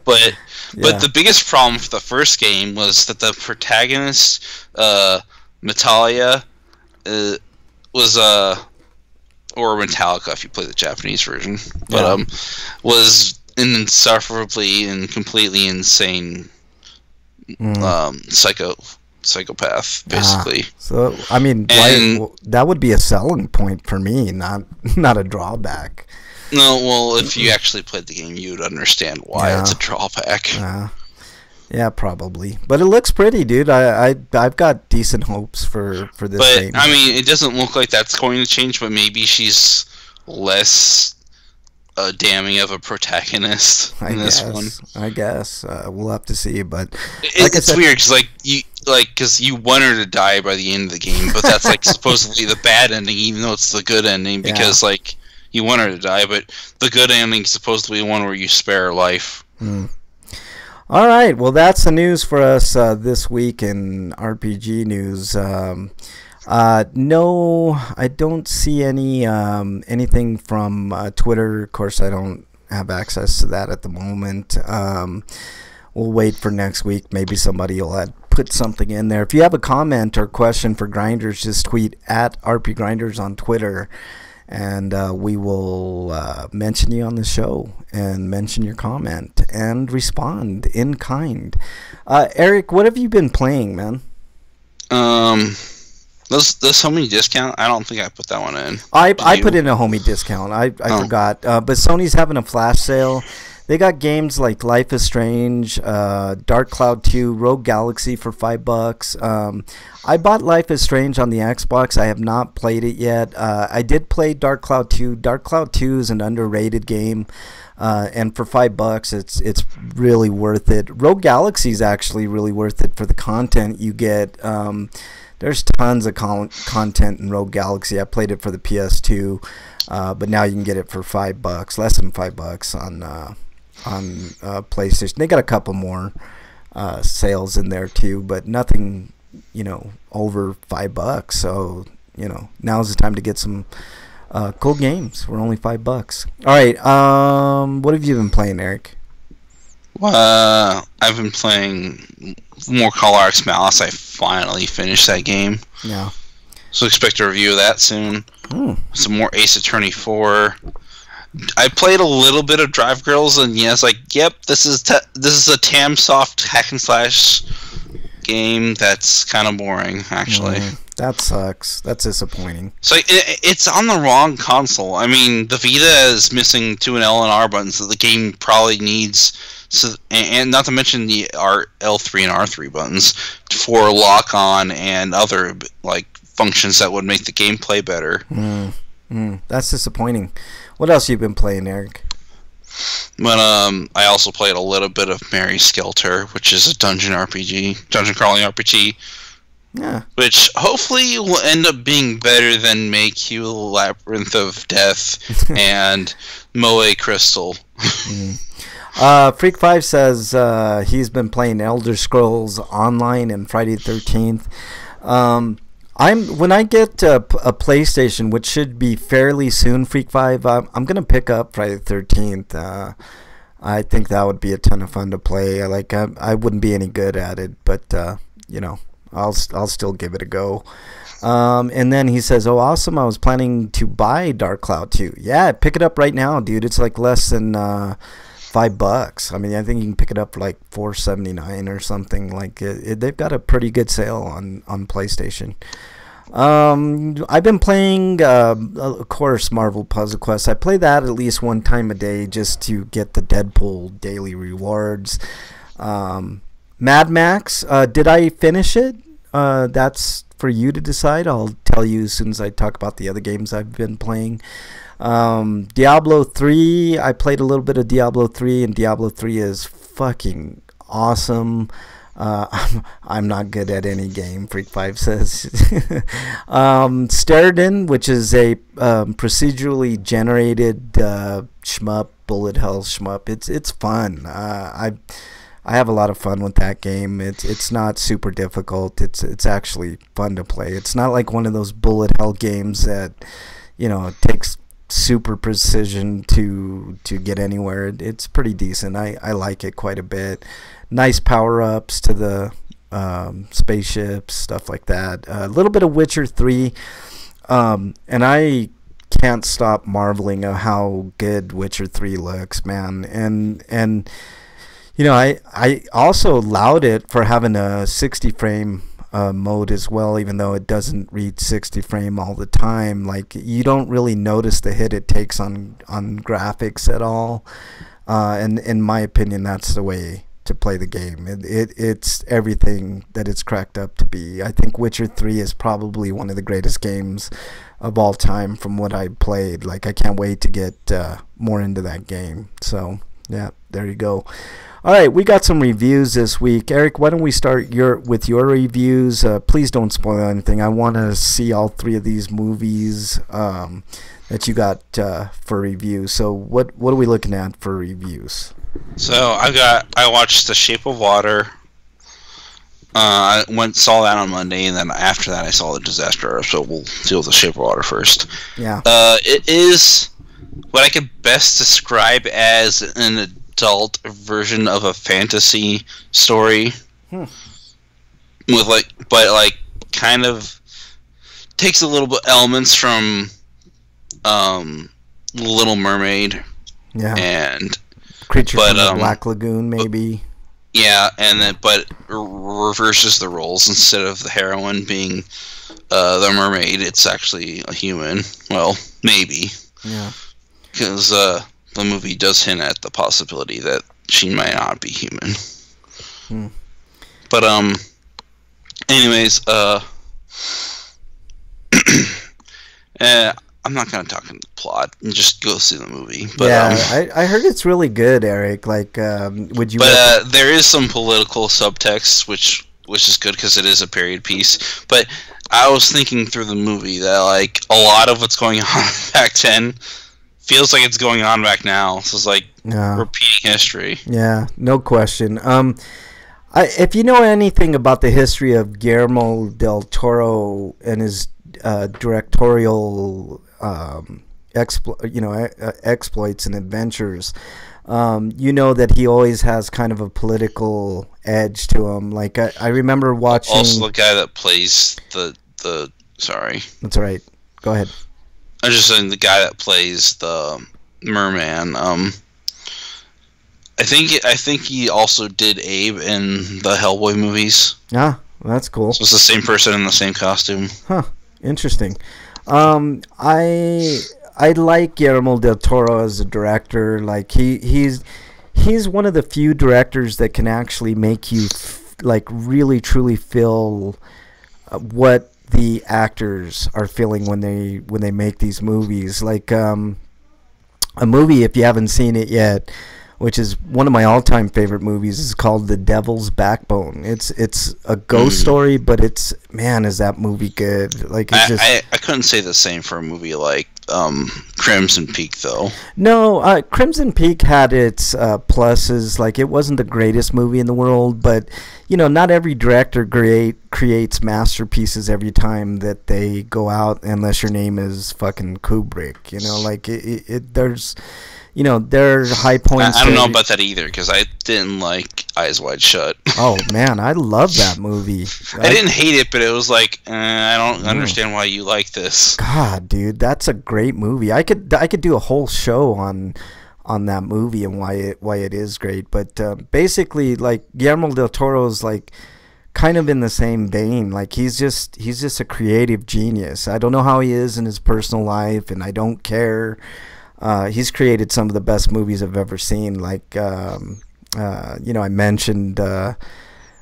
But the biggest problem for the first game was that the protagonist, Natalia, was or Metallica if you play the Japanese version, but was an insufferably and completely insane psychopath, basically. So I mean, that would be a selling point for me, not a drawback. No, well, if you actually played the game, you'd understand why it's a drawback. Yeah, probably. But it looks pretty, dude. I've got decent hopes for this game. I mean, it doesn't look like that's going to change, but maybe she's less damning of a protagonist in this one. I guess. We'll have to see, but it's weird because you want her to die by the end of the game, but that's supposedly the bad ending, even though it's the good ending, because you want her to die, but the good ending is supposedly the one where you spare her life. All right, well, that's the news for us this week in RPG news. No, I don't see anything from Twitter. Of course, I don't have access to that at the moment. We'll wait for next week. Maybe somebody will put something in there. If you have a comment or question for Grinders, just tweet at RPGrinders on Twitter. And we will mention you on the show and mention your comment and respond in kind. Eric, what have you been playing, man? This homie discount, I don't think I put that one in. I put in a homie discount. I forgot. But Sony's having a flash sale. They got games like Life is Strange, Dark Cloud 2, Rogue Galaxy for $5. I bought Life is Strange on the Xbox. I have not played it yet. I did play Dark Cloud 2. Dark Cloud 2 is an underrated game. And for $5, it's really worth it. Rogue Galaxy is actually really worth it for the content you get. There's tons of content in Rogue Galaxy. I played it for the PS2, but now you can get it for $5, less than $5 on PlayStation. They got a couple more sales in there too, but nothing, over $5. So now's the time to get some cool games for only $5. All right, what have you been playing, Eric? I've been playing more Call X Malice. I finally finished that game. Yeah. So expect a review of that soon. Some more Ace Attorney 4. I played a little bit of Drive Girls, and it's like, yep, this is a Tamsoft hack and slash game that's kind of boring, actually. That sucks. That's disappointing. So it's on the wrong console. I mean, the Vita is missing 2 and L and R buttons that the game probably needs. So, and not to mention the L3 and R3 buttons for lock on and other functions that would make the gameplay better. That's disappointing. What else you been playing, Eric? But I also played a little bit of Mary Skelter, which is a dungeon crawling RPG. Yeah. Which hopefully will end up being better than Mayhew Labyrinth of Death and Moe Crystal. Freak5 says he's been playing Elder Scrolls Online and Friday the 13th. When I get a PlayStation, which should be fairly soon, Freak5, I'm gonna pick up Friday the 13th. I think that would be a ton of fun to play. I wouldn't be any good at it, but I'll still give it a go. And then he says, "Oh, awesome! I was planning to buy Dark Cloud 2. Yeah, pick it up right now, dude. It's less than $5. I mean, I think you can pick it up for $4.79 or something. They've got a pretty good sale on PlayStation. I've been playing, of course, Marvel Puzzle Quest. I play that at least one time a day just to get the Deadpool daily rewards. Mad Max, did I finish it? That's for you to decide. I'll tell you as soon as I talk about the other games I've been playing. Diablo 3, I played a little bit of Diablo 3, and Diablo 3 is fucking awesome. I'm not good at any game, Freak5 says. Sterden, which is a procedurally generated shmup, bullet hell shmup. It's fun. I have a lot of fun with that game. It's not super difficult. It's actually fun to play. It's not like one of those bullet hell games that it takes super precision to get anywhere. It's pretty decent. I like it quite a bit. Nice power-ups to the spaceships, stuff like that. A little bit of Witcher 3, and I can't stop marveling at how good Witcher 3 looks, man. And I also allowed it for having a 60 frame mode as well, even though it doesn't read 60 frame all the time. You don't really notice the hit it takes on graphics at all, and in my opinion, that's the way to play the game. It's everything that it's cracked up to be. I think Witcher 3 is probably one of the greatest games of all time from what I played. I can't wait to get more into that game. So yeah, there you go. All right, we got some reviews this week. Eric, why don't we start with your reviews? Please don't spoil anything. I want to see all 3 of these movies that you got for review. So what are we looking at for reviews? So I watched The Shape of Water. I saw that on Monday, and then after that I saw The Disaster. So we'll deal with The Shape of Water first. Yeah. It is what I could best describe as an adult version of a fantasy story. With kind of takes a little bit elements from Little Mermaid. Yeah. And Creature from the Black Lagoon, maybe. Yeah, but reverses the roles. Instead of the heroine being the mermaid, it's actually a human. Well, maybe. Yeah. Because the movie does hint at the possibility that she might not be human. But anyways, I'm not gonna talk in the plot. Just go see the movie. But, yeah, I heard it's really good, Eric. Like, would you? But there is some political subtext, which is good because it is a period piece. But I was thinking through the movie that like a lot of what's going on back then feels like it's going on back now. So it's like repeating history. Yeah, no question. If you know anything about the history of Guillermo del Toro and his directorial exploits and adventures, you know that he always has kind of a political edge to him. Like I remember watching. Also, the guy that plays the sorry. That's all right. Go ahead. I was just saying the guy that plays the merman. I think he also did Abe in the Hellboy movies. Ah, that's cool. So it's the same person in the same costume. Huh. Interesting. I like Guillermo del Toro as a director. Like he's one of the few directors that can actually make you like really truly feel what the actors are feeling when they make these movies. Like a movie, if you haven't seen it yet, which is one of my all-time favorite movies, is called The Devil's Backbone. It's a ghost story, but it's, man, is that movie good. Like I couldn't say the same for a movie like Crimson Peak, though. No, Crimson Peak had its pluses. Like, it wasn't the greatest movie in the world, but, you know, not every director creates masterpieces every time that they go out, unless your name is fucking Kubrick. You know, like, there's... You know, there's high points. I don't know about that either, because I didn't like Eyes Wide Shut. Oh, man, I love that movie. I didn't hate it, but it was like, I don't understand why you like this. God, dude, that's a great movie. I could do a whole show on that movie and why it is great. But basically, like, Guillermo del Toro's like kind of in the same vein. Like, he's just a creative genius. I don't know how he is in his personal life, and I don't care. He's created some of the best movies I've ever seen. Like, I mentioned, I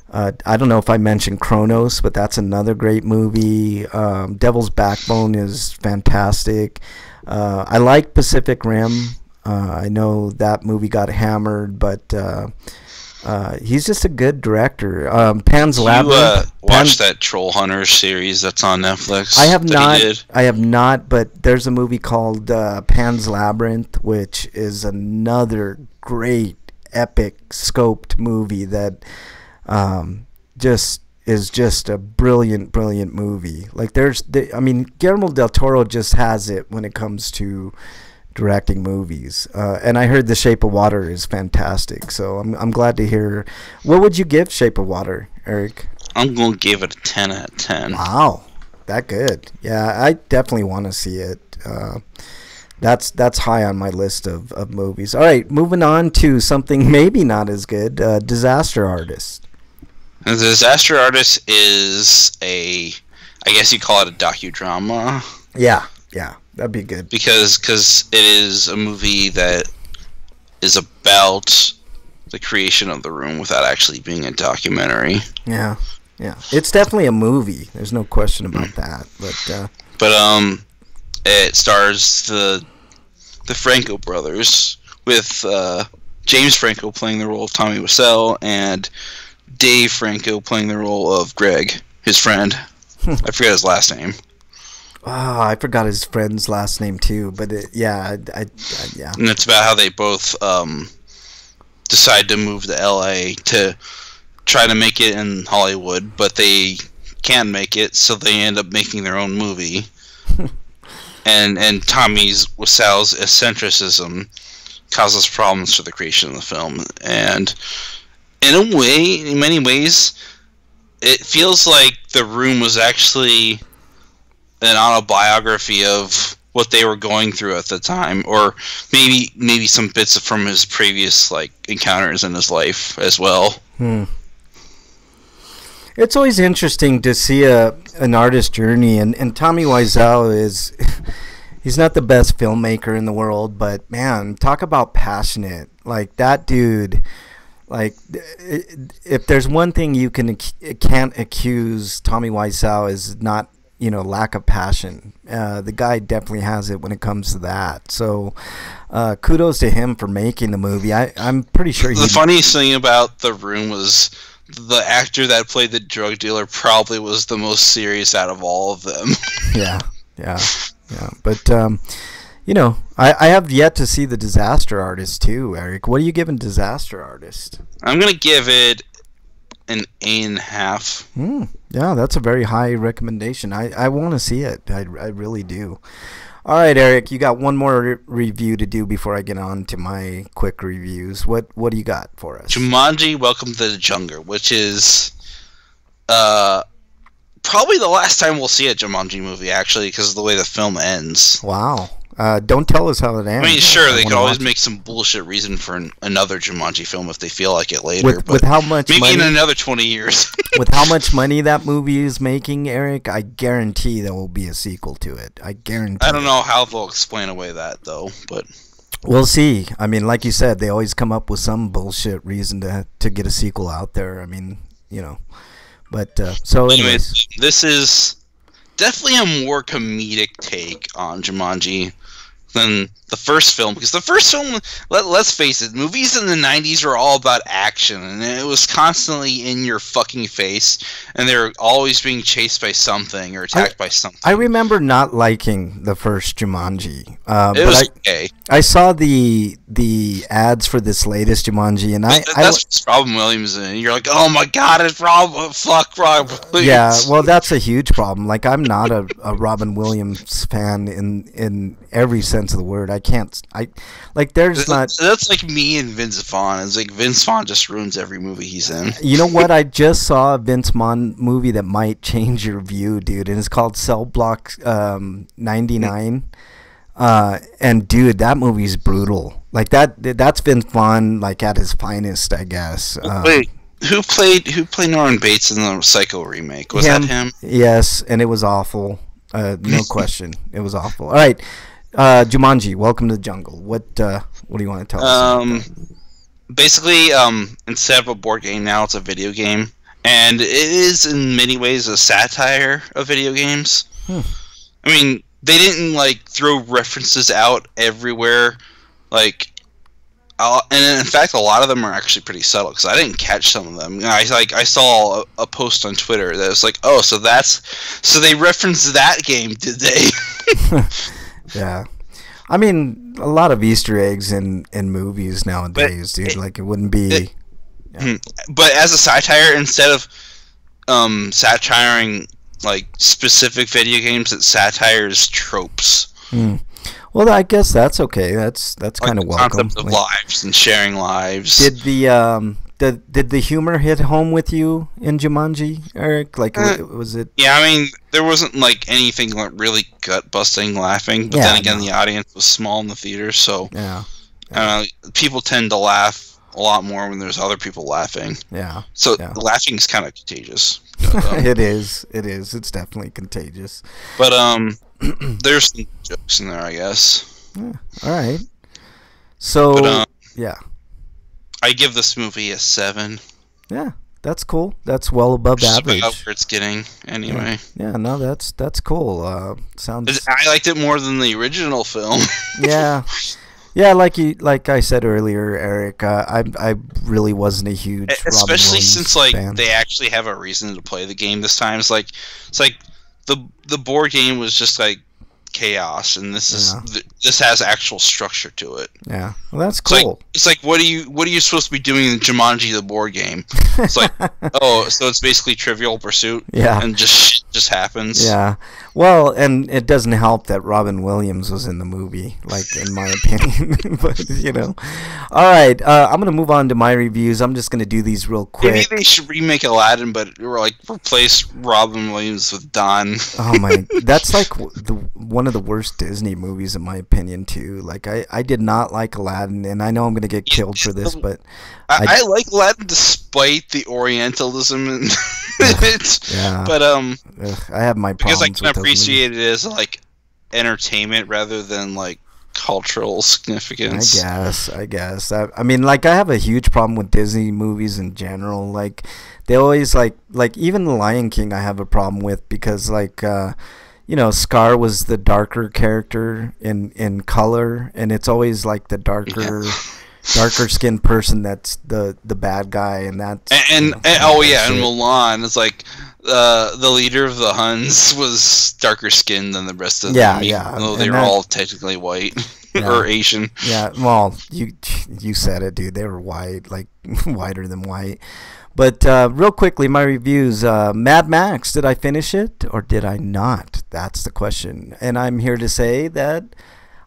don't know if I mentioned Kronos, but that's another great movie. Devil's Backbone is fantastic. I like Pacific Rim. I know that movie got hammered, but he's just a good director. Pan's Labyrinth. Watch that Troll Hunters series that's on Netflix. I have not, but there's a movie called Pan's Labyrinth, which is another great epic scoped movie that is just a brilliant movie. Like, Guillermo del Toro just has it when it comes to directing movies, and I heard The Shape of Water is fantastic, so I'm glad to hear. What would you give Shape of Water, Eric? I'm gonna give it a 10 out of 10. Wow, that good. Yeah, I definitely want to see it. That's high on my list of movies. All right, moving on to something maybe not as good. Disaster Artist. The Disaster Artist is I guess you call it a docudrama. Yeah, that'd be good. Because it is a movie that is about the creation of the room without actually being a documentary. Yeah. It's definitely a movie. There's no question about that. But it stars the Franco brothers, with James Franco playing the role of Tommy Wiseau and Dave Franco playing the role of Greg, his friend. I forget his last name. Oh, I forgot his friend's last name too, but yeah. And it's about how they both decide to move to LA to try to make it in Hollywood, but they can't make it, so they end up making their own movie. and Tommy Wiseau's eccentricism causes problems for the creation of the film. And in many ways, it feels like The Room was actually an autobiography of what they were going through at the time, or maybe some bits from his previous like encounters in his life as well. It's always interesting to see an artist's journey, and Tommy Wiseau He's not the best filmmaker in the world, but man, talk about passionate. Like that dude. Like, if there's one thing you can't accuse Tommy Wiseau is not, lack of passion. The guy definitely has it when it comes to that. So, kudos to him for making the movie. I'm pretty sure the funniest thing about The Room was the actor that played the drug dealer probably was the most serious out of all of them. Yeah. But, I have yet to see The Disaster Artist too, Eric. What are you giving Disaster Artist? I'm going to give it an A.5. Yeah, that's a very high recommendation. I want to see it. I really do. All right, Eric, you got one more review to do before I get on to my quick reviews. What do you got for us? Jumanji: Welcome to the Jungle, which is probably the last time we'll see a Jumanji movie, actually, because of the way the film ends. Wow. Don't tell us how it ends. I mean, sure, they could always make some bullshit reason for another Jumanji film if they feel like it later. With how much maybe money, in another 20 years. With how much money that movie is making, Eric, I guarantee there will be a sequel to it. I guarantee. I don't know how they'll explain away that, though, but... We'll see. I mean, like you said, they always come up with some bullshit reason to get a sequel out there. I mean, But, so anyways. This is definitely a more comedic take on Jumanji than the first film, because the first film, let's face it, movies in the 90s were all about action, and it was constantly in your fucking face, and they were always being chased by something or attacked by something. I remember not liking the first Jumanji. It was okay. I saw the ads for this latest Jumanji, and that's Robin Williams, and you're like, oh my god, it's Rob, fuck Rob Williams. Yeah, well, that's a huge problem. Like, I'm not a Robin Williams fan in every sense of the word. There's not. That's like me and Vince Vaughn. It's like Vince Vaughn just ruins every movie he's in. You know what? I just saw a Vince Vaughn movie that might change your view, dude, and it's called Cell Block 99. And dude, that movie's brutal. Like that's Vince Vaughn, like at his finest, I guess. Wait, who played Norman Bates in the Psycho remake? Was that him? Yes, and it was awful. No question, it was awful. All right. Jumanji, Welcome to the Jungle. What do you want to tell us? Basically, instead of a board game now, it's a video game, and it is in many ways a satire of video games. I mean, they didn't throw references out everywhere, and in fact, a lot of them are actually pretty subtle because I didn't catch some of them. I saw a post on Twitter that was like, oh, so they referenced that game, did they? Yeah, I mean, a lot of Easter eggs in movies nowadays, dude. It wouldn't be. But as a satire, instead of satiring specific video games, it satires tropes. Well, I guess that's okay. That's kind of welcome. Concept of lives and sharing lives. Did the humor hit home with you in Jumanji, Eric? Was it? Yeah, I mean, there wasn't anything really gut busting laughing, but then again, the audience was small in the theater, so people tend to laugh a lot more when there's other people laughing. Yeah. So laughing is kind of contagious. It is. It's definitely contagious. But there's some jokes in there, I guess. Yeah. All right. So yeah. I give this movie a 7. Yeah, that's cool. That's well above average. About where it's getting, anyway. Yeah, no, that's cool. Sounds. I liked it more than the original film. Yeah, like I said earlier, Eric. I really wasn't a huge, especially since fan. They actually have a reason to play the game this time. It's like the board game was just chaos, and this has actual structure to it. Yeah, well, that's cool. It's like what are you supposed to be doing in Jumanji the board game? It's like oh, so it's basically Trivial Pursuit. Yeah, and just happens. Yeah, well, and it doesn't help that Robin Williams was in the movie, in my opinion. But all right, I'm gonna move on to my reviews. I'm just gonna do these real quick. Maybe they should remake Aladdin, but replace Robin Williams with Don. Oh my, that's one of the worst Disney movies in my opinion too. I did not like Aladdin, and I know I'm gonna get killed for this, but I like Aladdin despite the Orientalism in it. Yeah, but I have my problems because I can appreciate it as entertainment rather than like cultural significance. I guess. I mean, like, I have a huge problem with Disney movies in general. Like, they always like even The Lion King. I have a problem with because like Scar was the darker character in color, and it's always like the darker skinned person that's the bad guy, and that's and oh yeah, and Mulan is like the leader of the Huns was darker skinned than the rest of them. Though they were all technically white or Asian. Yeah, well, you said it, dude. They were white, like whiter than white. But real quickly, my reviews. Mad Max, did I finish it or did I not? That's the question. And I'm here to say that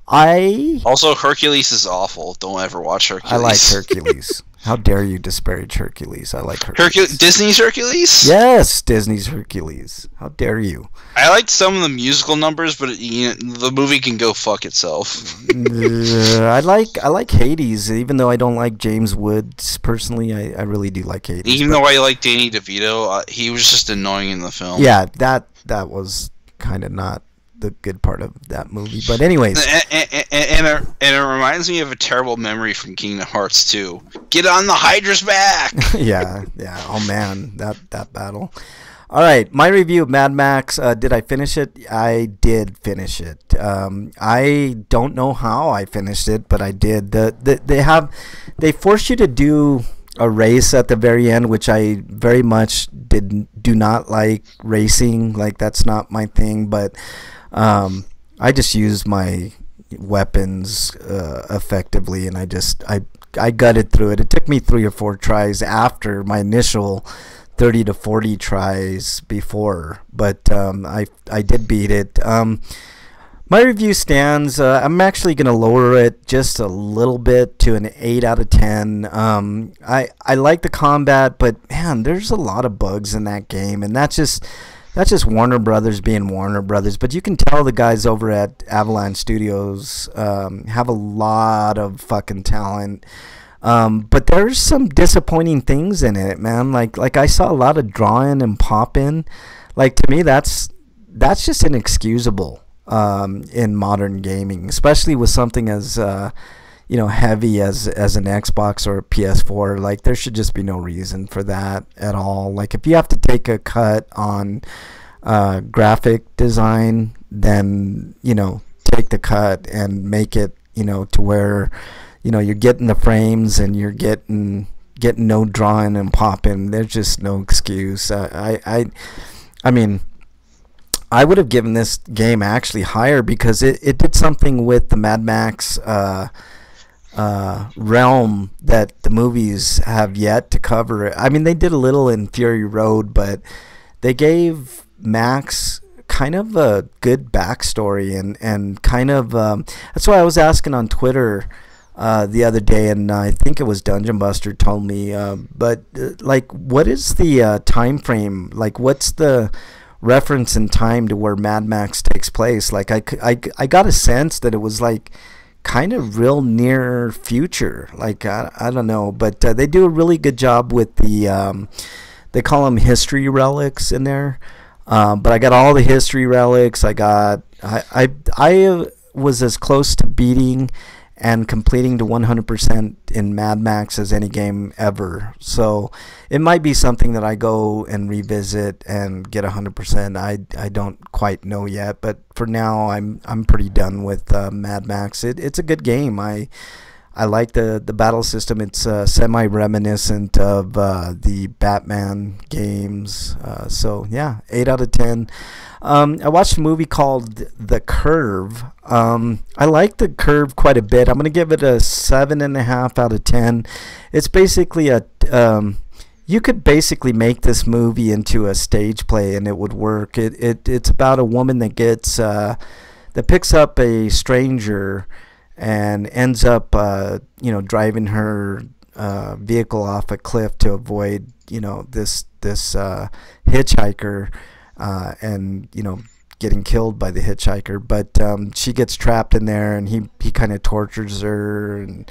Also, Hercules is awful. Don't ever watch Hercules. I like Hercules. How dare you disparage Hercules? I like Hercules. Disney's Hercules? Yes, Disney's Hercules. How dare you? I liked some of the musical numbers, but the movie can go fuck itself. I like Hades, even though I don't like James Woods personally. I really do like Hades. Even though I like Danny DeVito, he was just annoying in the film. Yeah, that was kind of not the good part of that movie. But anyways, and it reminds me of a terrible memory from Kingdom Hearts 2. Get on the Hydra's back. yeah. Oh man, that battle. All right, my review of Mad Max. Did I finish it? I did finish it. I don't know how I finished it, but I did. They force you to do a race at the very end, which I very much do not like racing. Like, that's not my thing. But I just used my weapons effectively, and I gutted through it. It took me 3 or 4 tries after my initial 30 to 40 tries before, but I did beat it. My review stands. I'm actually going to lower it just a little bit to an 8 out of 10. I like the combat, but man, there's a lot of bugs in that game, and that's just Warner Brothers being Warner Brothers. But you can tell the guys over at Avalanche Studios have a lot of fucking talent. But there's some disappointing things in it, man. Like I saw a lot of drawing and popping. Like, to me, that's just inexcusable in modern gaming, especially with something as heavy as an Xbox or a PS4. Like, there should just be no reason for that at all. Like, if you have to take a cut on graphic design, then take the cut and make it to where you're getting the frames and you're getting no drawing and popping. There's just no excuse. I mean, I would have given this game actually higher because it did something with the Mad Max realm that the movies have yet to cover. I mean, they did a little in Fury Road, but they gave Max kind of a good backstory and kind of that's why I was asking on Twitter the other day, and I think it was Dungeon Buster told me, but like, what is the time frame? Like, what's the reference in time to where Mad Max takes place? Like, I got a sense that it was like kind of real near future. Like, I don't know, but they do a really good job with the they call them history relics in there. But I got all the history relics. I was as close to beating and completing to 100% in Mad Max as any game ever. So it might be something that I go and revisit and get 100%. I don't quite know yet, but for now I'm pretty done with Mad Max. It's a good game. I like the battle system. It's semi reminiscent of the Batman games. So yeah, 8 out of 10. I watched a movie called The Curve. I like The Curve quite a bit. I'm going to give it a 7.5 out of 10. It's basically you could basically make this movie into a stage play and it would work. It's about a woman that that picks up a stranger and ends up driving her vehicle off a cliff to avoid this hitchhiker and getting killed by the hitchhiker. But she gets trapped in there, and he kind of tortures her and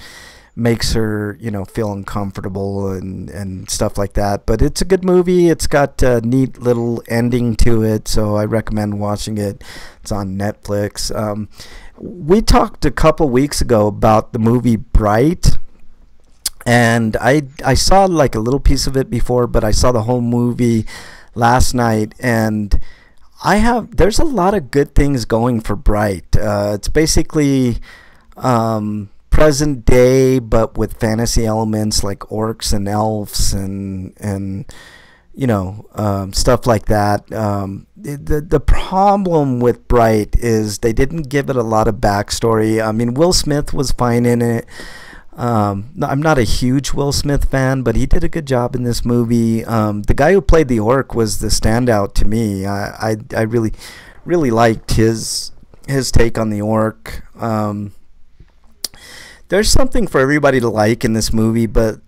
makes her, feel uncomfortable and stuff like that. But it's a good movie. It's got a neat little ending to it, so I recommend watching it. It's on Netflix. We talked a couple weeks ago about the movie Bright, and I saw like a little piece of it before, but I saw the whole movie last night, and there's a lot of good things going for Bright. It's basically present day, but with fantasy elements like orcs and elves and stuff like that. The problem with Bright is they didn't give it a lot of backstory. I mean, Will Smith was fine in it. I'm not a huge Will Smith fan, but he did a good job in this movie. The guy who played the orc was the standout to me. I really liked his take on the orc. There's something for everybody to like in this movie, but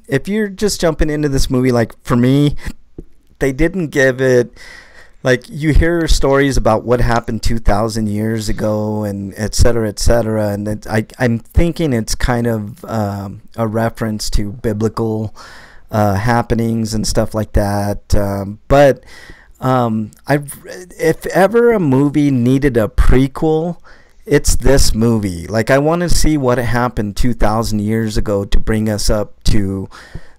if you're just jumping into this movie, like for me, they didn't give it, like, you hear stories about what happened 2,000 years ago and et cetera, and I'm thinking it's kind of a reference to biblical happenings and stuff like that. But if ever a movie needed a prequel, it's this movie. Like, I want to see what happened 2,000 years ago to bring us up to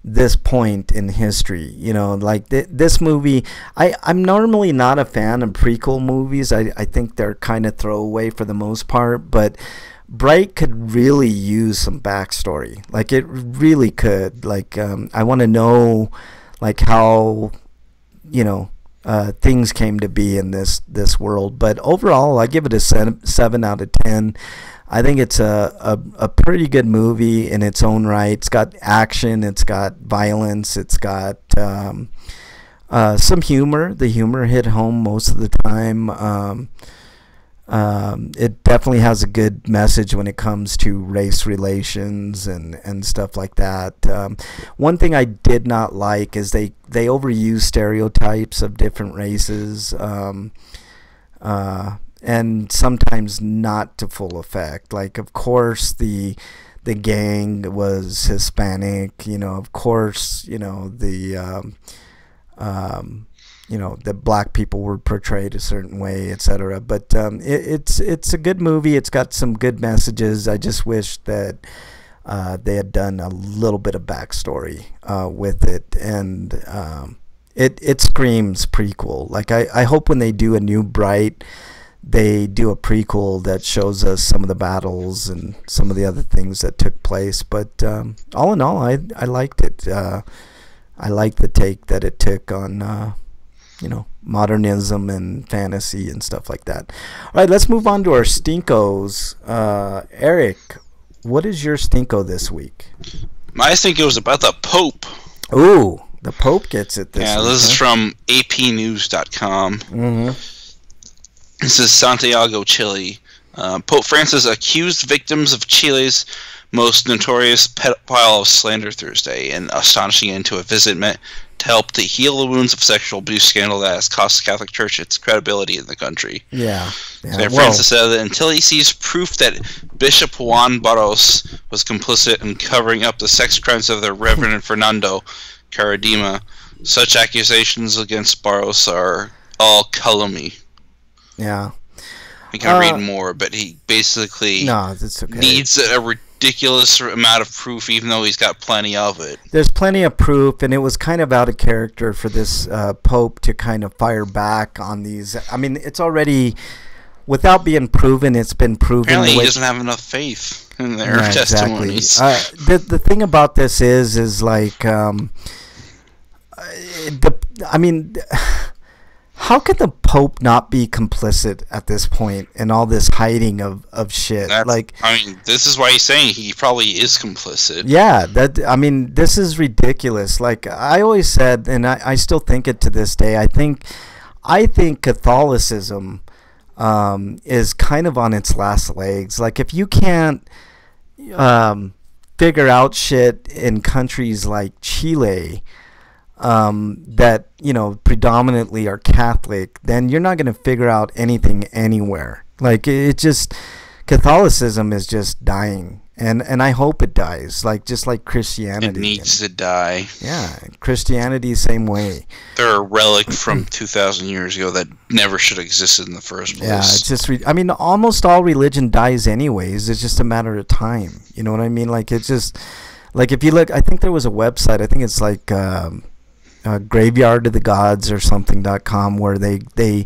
this point in history. Like this movie, I'm normally not a fan of prequel movies. I think they're kind of throwaway for the most part, but Bright could really use some backstory. Like, it really could. Like, I want to know, like, how, things came to be in this world. But overall, I give it a 7 out of 10. I think it's a pretty good movie in its own right. It's got action, it's got violence, it's got some humor. The humor hit home most of the time. It definitely has a good message when it comes to race relations and stuff like that. One thing I did not like is they overuse stereotypes of different races. And sometimes not to full effect. Like, of course, the gang was Hispanic. Of course, the black people were portrayed a certain way, etc. But it's a good movie. It's got some good messages. I just wish that they had done a little bit of backstory with it, and it screams prequel. Like, I hope when they do a new Bright, they do a prequel that shows us some of the battles and some of the other things that took place. But all in all, I liked it. I like the take that it took on modernism and fantasy and stuff like that. All right, let's move on to our stinkos. Eric, what is your stinko this week? My stinko was about the Pope. Ooh, the Pope gets it this week. Yeah, this is from apnews.com. Mm-hmm. This is Santiago, Chile. Pope Francis accused victims of Chile's most notorious pedophile of slander Thursday, an astonishing end to a visit meant to help to heal the wounds of sexual abuse scandal that has cost the Catholic Church its credibility in the country. Yeah. Francis said that until he sees proof that Bishop Juan Barros was complicit in covering up the sex crimes of the Reverend Fernando Caradima, such accusations against Barros are all calumny. Yeah. I can read more, but he basically needs a ridiculous amount of proof, even though he's got plenty of it. There's plenty of proof, and it was kind of out of character for this Pope to kind of fire back on these. I mean, it's already, without being proven, it's been proven. Apparently he doesn't have enough faith in their testimonies. Exactly. The thing about this is like, how could the Pope not be complicit at this point in all this hiding of shit? This is why he's saying he probably is complicit. Yeah, this is ridiculous. Like, I always said, and I still think it to this day, I think Catholicism is kind of on its last legs. Like, if you can't figure out shit in countries like Chile, that predominantly are Catholic, then you're not going to figure out anything anywhere. Like, Catholicism is just dying, and I hope it dies, like just like Christianity. It needs to die. Yeah, Christianity, same way. They're a relic from 2,000 years ago that never should have existed in the first place. Yeah, it's just. I mean, almost all religion dies anyways. It's just a matter of time. You know what I mean? Like it's just like if you look. I think there was a website. I think it's like Graveyard of the Gods or something.com where they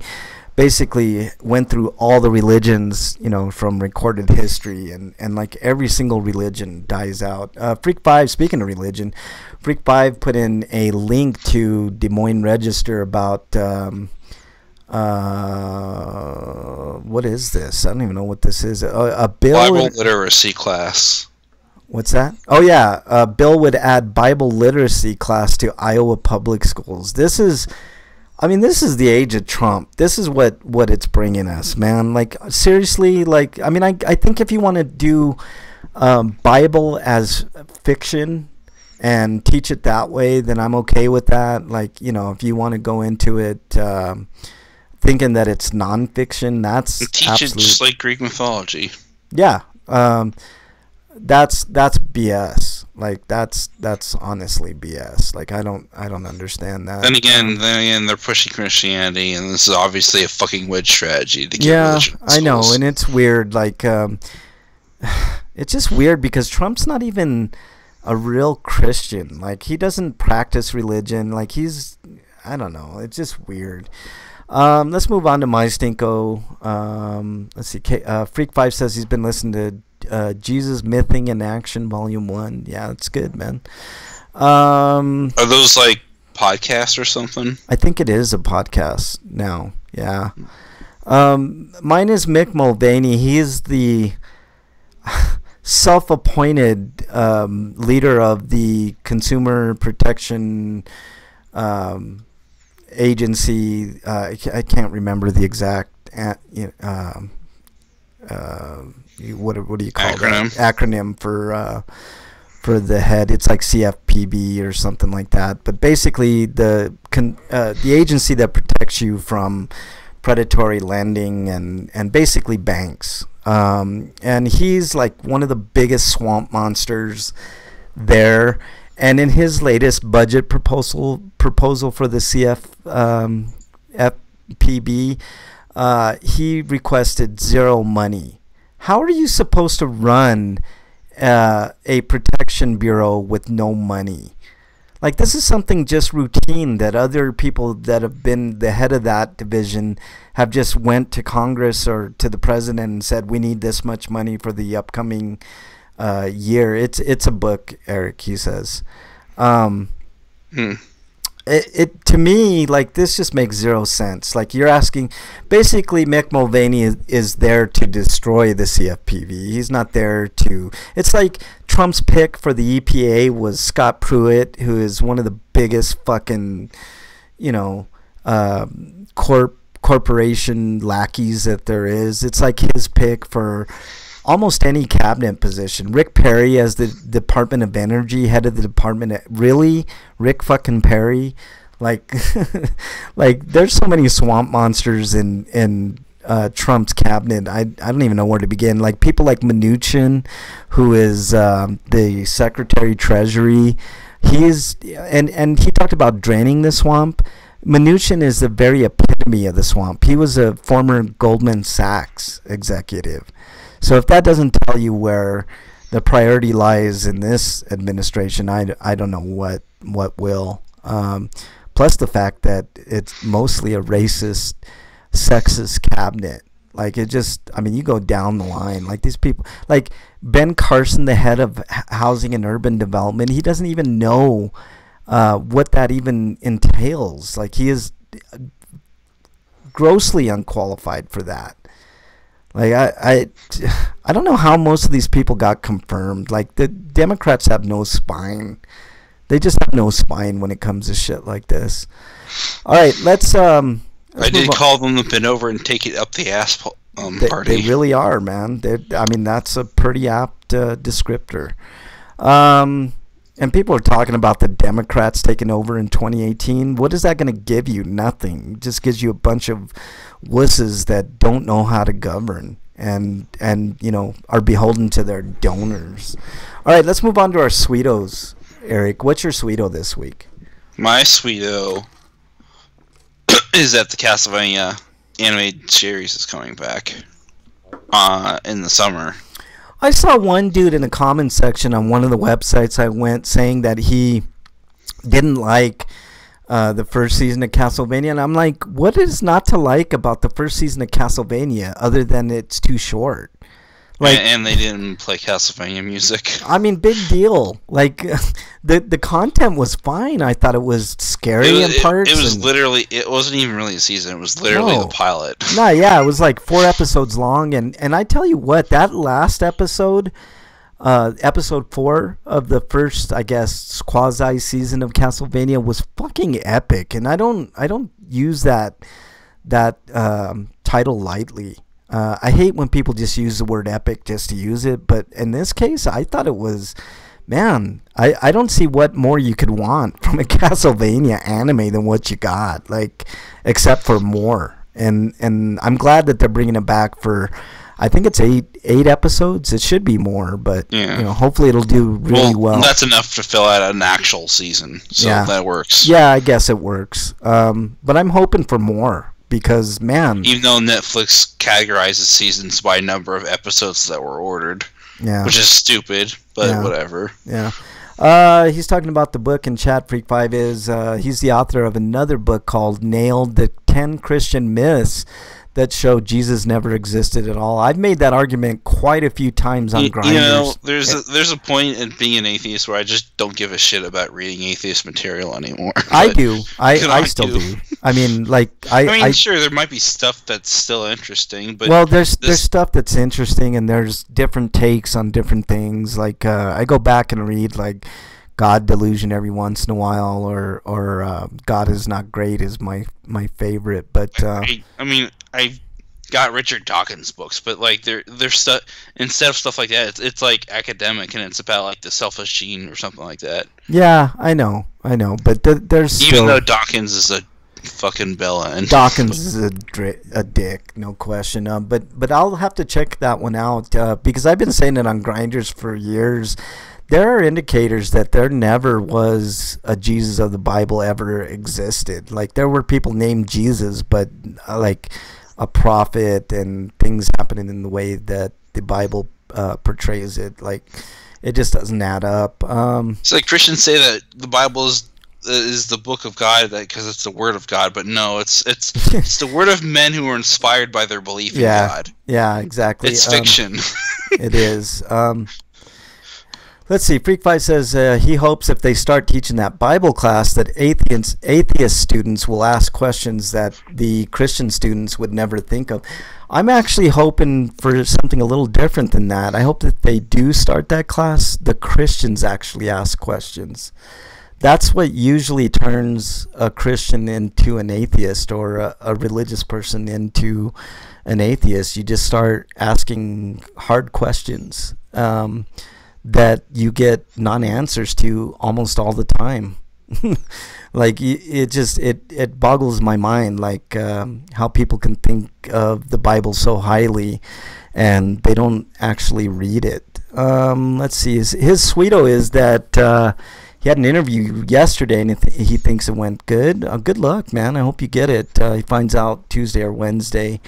basically went through all the religions, you know, from recorded history, and like every single religion dies out. Freak 5, speaking of religion, Freak 5 put in a link to Des Moines Register about what is this? I don't even know what this is. A bill. Bible literacy class. What's that? Oh yeah, a bill would add Bible literacy class to Iowa public schools. This is the age of Trump. This is what it's bringing us, man. Like, seriously, like, I mean, I think if you want to do Bible as fiction and teach it that way, then I'm okay with that. Like, you know, if you want to go into it thinking that it's nonfiction, that's teach it just like Greek mythology. Yeah, that's BS. Like that's honestly BS. Like I don't understand that. Then again, they're pushing Christianity, and this is obviously a fucking wedge strategy to get religion. I know, and it's weird. Like it's just weird because Trump's not even a real Christian. Like he doesn't practice religion. Like I don't know. It's just weird. Let's move on to My Stinko. Let's see. Freak 5 says he's been listening to Jesus Mything in Action Volume 1. Yeah, it's good, man. Are those like podcasts or something? I think it is a podcast now. Yeah. Mine is Mick Mulvaney. He is the self-appointed leader of the Consumer Protection Agency. I can't remember the exact what do you call acronym? That? Acronym for the head. It's like CFPB or something like that. But basically, the agency that protects you from predatory lending and basically banks. And he's like one of the biggest swamp monsters there. And in his latest budget proposal for the CFPB, he requested zero money. How are you supposed to run a protection bureau with no money? Like, this is something just routine that other people that have been the head of that division have just went to Congress or to the president and said, we need this much money for the upcoming year. It's a book, Eric, he says. It to me, like, this just makes zero sense. Like, you're asking, basically Mick Mulvaney is there to destroy the CFPB. He's not there to. It's like Trump's pick for the EPA was Scott Pruitt, who is one of the biggest fucking, you know, corporation lackeys that there is. It's like his pick for almost any cabinet position. Rick Perry as the Department of Energy, head of the department. Really? Rick fucking Perry? Like, like there's so many swamp monsters in Trump's cabinet. I don't even know where to begin. Like people like Mnuchin, who is the Secretary Treasury. And he talked about draining the swamp. Mnuchin is the very epitome of the swamp. He was a former Goldman Sachs executive. So if that doesn't tell you where the priority lies in this administration, I don't know what will. Plus the fact that it's mostly a racist, sexist cabinet. Like it just, I mean, you go down the line. Like these people, like Ben Carson, the head of Housing and Urban Development, he doesn't even know what that even entails. Like he is grossly unqualified for that. Like I don't know how most of these people got confirmed. Like the Democrats have no spine. They just have no spine when it comes to shit like this. All right, let's I did call them the bend over and take it up the ass party. They really are, man. I mean, that's a pretty apt descriptor. And people are talking about the Democrats taking over in 2018. What is that going to give you? Nothing. It just gives you a bunch of wusses that don't know how to govern. and are beholden to their donors. All right, let's move on to our sweetos. Eric, what's your sweeto this week? My sweeto is that the Castlevania animated series is coming back in the summer. I saw one dude in the comment section on one of the websites I went saying that he didn't like the first season of Castlevania, and I'm like, what is not to like about the first season of Castlevania other than it's too short? Like, and they didn't play Castlevania music. I mean, big deal. Like, the content was fine. I thought it was scary in parts. It was literally, it wasn't even really a season. It was literally the pilot. No, yeah, it was like 4 episodes long, and I tell you what, that last episode, episode 4 of the first, I guess, quasi season of Castlevania was fucking epic, and I don't use that title lightly. I hate when people just use the word epic just to use it, but in this case, I thought it was, man, I don't see what more you could want from a Castlevania anime than what you got, like, except for more. And I'm glad that they're bringing it back for, I think it's eight episodes. It should be more, but hopefully it'll do really well. That's enough to fill out an actual season, so that works. Yeah, I guess it works. But I'm hoping for more. Because, man... Even though Netflix categorizes seasons by number of episodes that were ordered. Yeah. Which is stupid, but whatever. Yeah. He's talking about the book in chat. Freak5 is... he's the author of another book called Nailed, the 10 Christian Myths that show Jesus never existed at all. I've made that argument quite a few times on Grinders. There's a point in being an atheist where I just don't give a shit about reading atheist material anymore. I do. I still do. I mean, like sure, there might be stuff that's still interesting, but there's stuff that's interesting, and there's different takes on different things. Like I go back and read like God Delusion every once in a while, or God is Not Great is my favorite. But I got Richard Dawkins books, but like there's stuff instead of stuff like that, it's like academic, and it's about like the selfish gene or something like that. Yeah, I know, but there's even though Dawkins is a fucking Bella, and Dawkins is a dick, no question. But I'll have to check that one out because I've been saying it on Grinders for years. There are indicators that there never was a Jesus of the Bible ever existed. Like, there were people named Jesus, but like a prophet and things happening in the way that the Bible portrays it. Like, it just doesn't add up. So like Christians say that the Bible is the book of God because it's the word of God, but no, it's the word of men who were inspired by their belief in God. Yeah, exactly. It's fiction. It is. Let's see. Freak5 says he hopes if they start teaching that Bible class that atheist students will ask questions that the Christian students would never think of. I'm actually hoping for something a little different than that. I hope that they do start that class, the Christians actually ask questions. That's what usually turns a Christian into an atheist, or a religious person into an atheist. You just start asking hard questions that you get non-answers to almost all the time. Like, it boggles my mind, like how people can think of the Bible so highly and they don't actually read it. Let's see, his sweeto is that he had an interview yesterday, and he thinks it went good. Good luck, man. I hope you get it. He finds out Tuesday or Wednesday,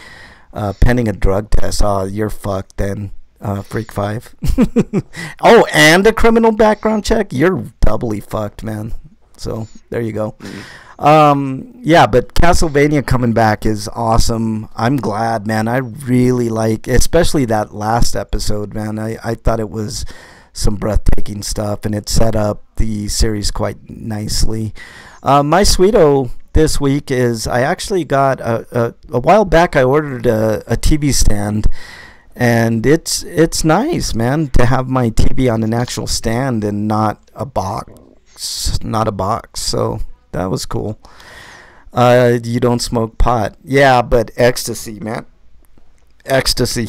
pending a drug test. Oh, you're fucked then. Freak5. Oh, and a criminal background check? You're doubly fucked, man. So, there you go. Yeah, but Castlevania coming back is awesome. I'm glad, man. I really like, especially that last episode, man. I thought it was some breathtaking stuff, and it set up the series quite nicely. My sweeto this week is I actually got, a while back I ordered a TV stand. And it's nice, man, to have my TV on an actual stand and not a box. So that was cool. You don't smoke pot. Yeah, but ecstasy, man. Ecstasy.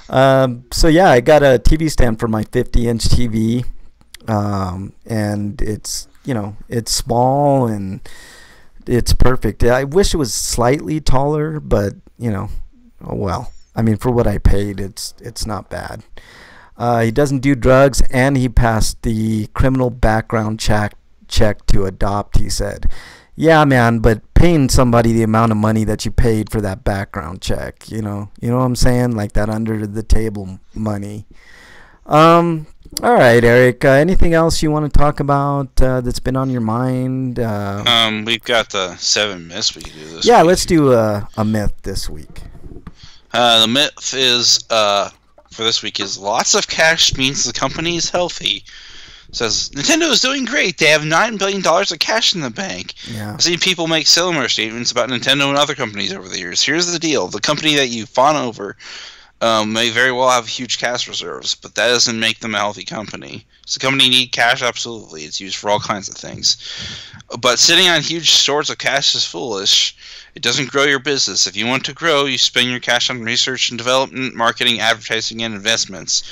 So yeah, I got a TV stand for my 50-inch TV. And it's small and it's perfect. I wish it was slightly taller, but oh well. I mean, for what I paid, it's not bad. He doesn't do drugs, and he passed the criminal background check to adopt, he said. Yeah, man, but paying somebody the amount of money that you paid for that background check, you know what I'm saying? Like that under the table money. All right, Eric. Anything else you want to talk about that's been on your mind? We've got the 7 myths we can do this Yeah, week. let's do a myth this week. The myth is for this week is lots of cash means the company is healthy. It says Nintendo is doing great. They have $9 billion of cash in the bank. Yeah. I've seen people make similar statements about Nintendo and other companies over the years. Here's the deal: the company that you fawn over may very well have huge cash reserves, but that doesn't make them a healthy company. Does the company need cash? Absolutely. It's used for all kinds of things. But sitting on huge stores of cash is foolish. It doesn't grow your business. If you want to grow, you spend your cash on research and development, marketing, advertising, and investments.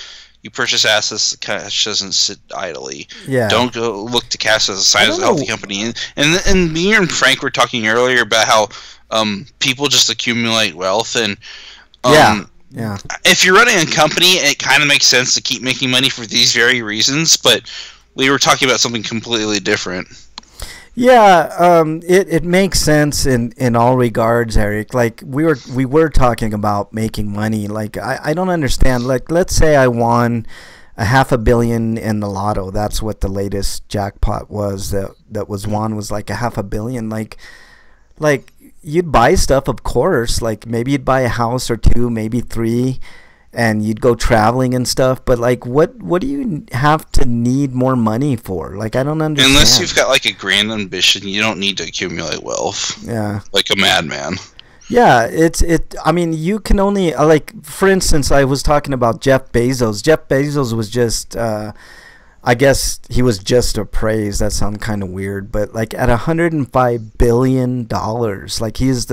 You purchase assets. The cash doesn't sit idly. Yeah. Don't go look to cash as a sign of a healthy company. And me and Frank were talking earlier about how people just accumulate wealth. And Yeah. if you're running a company, it kind of makes sense to keep making money for these very reasons. But we were talking about something completely different. Yeah, it makes sense in all regards, Eric. Like we were talking about making money. Like I don't understand. Like let's say I won a $500 million in the lotto. That's what the latest jackpot was that was won, was like a $500 million. Like you'd buy stuff, of course. Like maybe you'd buy a house or two, maybe 3. And you'd go traveling and stuff, but like, what do you have to need more money for? Like, I don't understand. Unless you've got like a grand ambition, you don't need to accumulate wealth. Yeah. Like a madman. Yeah, I mean, you can only like, for instance, I was talking about Jeff Bezos. Jeff Bezos was just, I guess he was just appraised. That sounds kind of weird, but like at $105 billion, like he's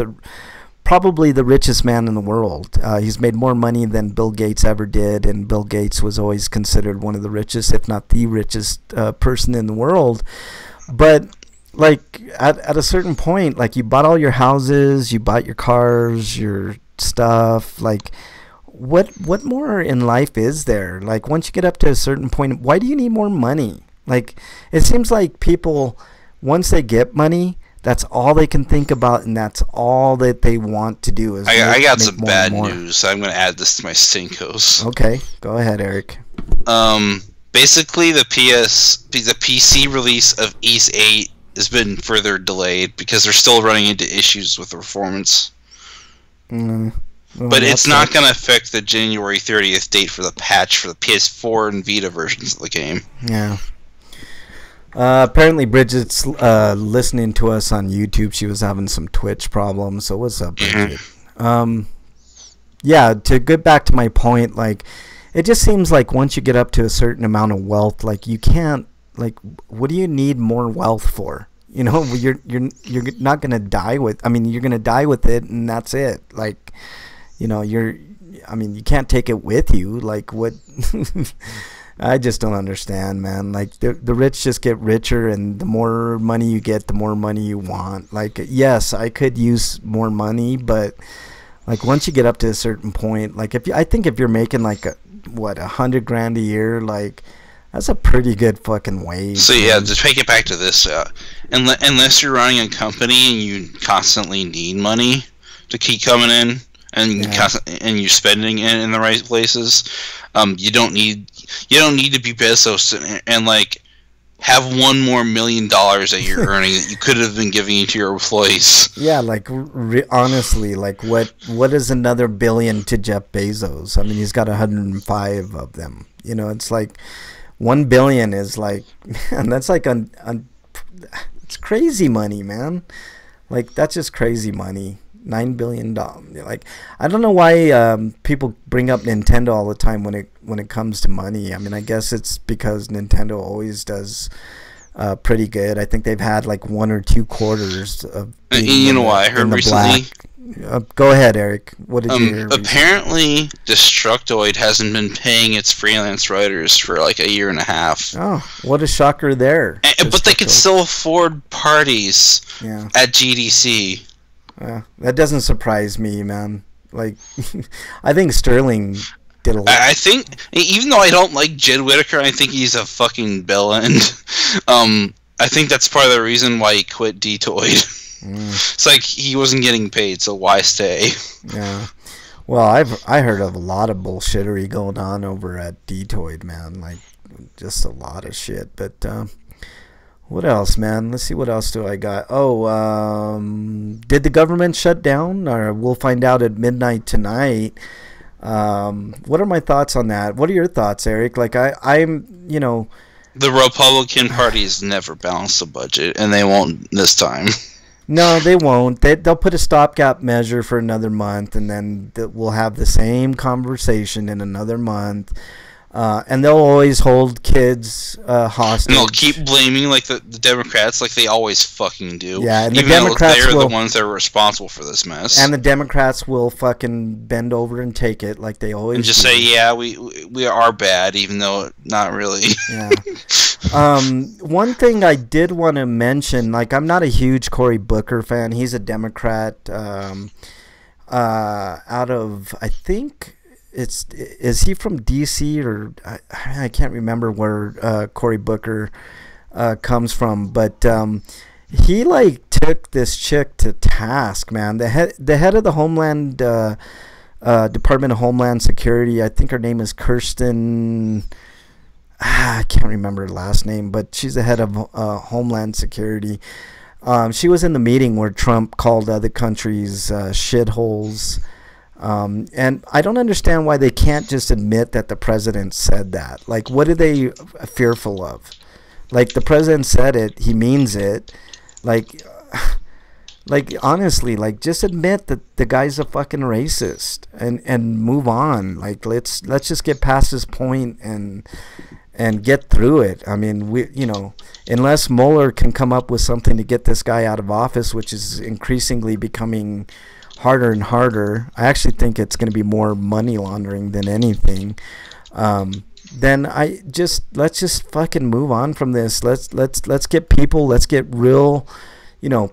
probably the richest man in the world. He's made more money than Bill Gates ever did, and Bill Gates was always considered one of the richest, if not the richest person in the world. But like at a certain point, like you bought all your houses, you bought your cars, your stuff. Like what more in life is there? Like once you get up to a certain point, why do you need more money? Like it seems like people, once they get money, that's all they can think about, and that's all that they want to do. I got some bad news. I'm going to add this to my Stinkos. Okay, go ahead, Eric. Basically, the PC release of Ys 8 has been further delayed because they're still running into issues with the performance. Well, but it's not going to affect the January 30th date for the patch for the PS4 and Vita versions of the game. Yeah. Apparently Bridget's listening to us on YouTube. She was having some Twitch problems. So what's up, Bridget? Yeah, to get back to my point, like it just seems like once you get up to a certain amount of wealth, like you can't, like, what do you need more wealth for? You know, you're not gonna die with. I mean, you're gonna die with it, and that's it. Like, you know, I mean, you can't take it with you. Like what? I just don't understand, man. Like the rich just get richer, and the more money you get, the more money you want. Like, yes, I could use more money, but like once you get up to a certain point, like I think if you're making like $100,000 a year, like that's a pretty good fucking wage. So yeah, to take it back to this, unless you're running a company and you constantly need money to keep coming in, and and you're spending it in the right places, you don't need to be Bezos and like have $1 more million that you're earning that you could have been giving to your employees. Yeah, like honestly, like what is another billion to Jeff Bezos? I mean, he's got 105 of them. You know, it's like 1 billion is like, and that's like it's crazy money, man. Like that's just crazy money. $9 billion. Like I don't know why people bring up Nintendo all the time when it comes to money. I mean, I guess it's because Nintendo always does pretty good. I think they've had like 1 or 2 quarters of. You know what I heard recently? Go ahead, Eric. What did you hear recently? Apparently, Destructoid hasn't been paying its freelance writers for like a year and a half. Oh, what a shocker there! But they could still afford parties at GDC. That doesn't surprise me, man. Like, I think Sterling did a lot. I think, even though I don't like Jed Whittaker, I think he's a fucking bell end. I think that's part of the reason why he quit Detoid. It's like he wasn't getting paid, so why stay? Yeah. Well, I heard of a lot of bullshittery going on over at Detoid, man. Like, just a lot of shit. But what else, man? Let's see, what else do I got? Oh, did the government shut down? Or we'll find out at midnight tonight. What are my thoughts on that? What are your thoughts, Eric? Like, I'm, you know... The Republican Party has never balanced the budget, and they won't this time. No, they won't. They'll put a stopgap measure for another month, and then we'll have the same conversation in another month. And they'll always hold kids hostage. And they'll keep blaming like the Democrats, like they always fucking do. Yeah, and even the Democrats though they're the ones that are responsible for this mess. And the Democrats will fucking bend over and take it like they always and just do. say, yeah, we are bad, even though not really. Yeah. One thing I did want to mention, like, I'm not a huge Cory Booker fan. He's a Democrat out of, I think... Is he from DC, or I can't remember where Cory Booker comes from, but he like took this chick to task, man. The head of the Homeland Department of Homeland Security, I think her name is Kirsten. I can't remember her last name, but she's the head of Homeland Security. She was in the meeting where Trump called other countries shitholes. And I don't understand why they can't just admit that the president said that. Like, what are they fearful of? Like, the president said it, he means it. Like honestly, like, just admit that the guy's a fucking racist and move on. Like, let's just get past this point and get through it. I mean, unless Mueller can come up with something to get this guy out of office, which is increasingly becoming harder and harder. I actually think it's going to be more money laundering than anything. Then let's just fucking move on from this. Let's get people. Let's get real,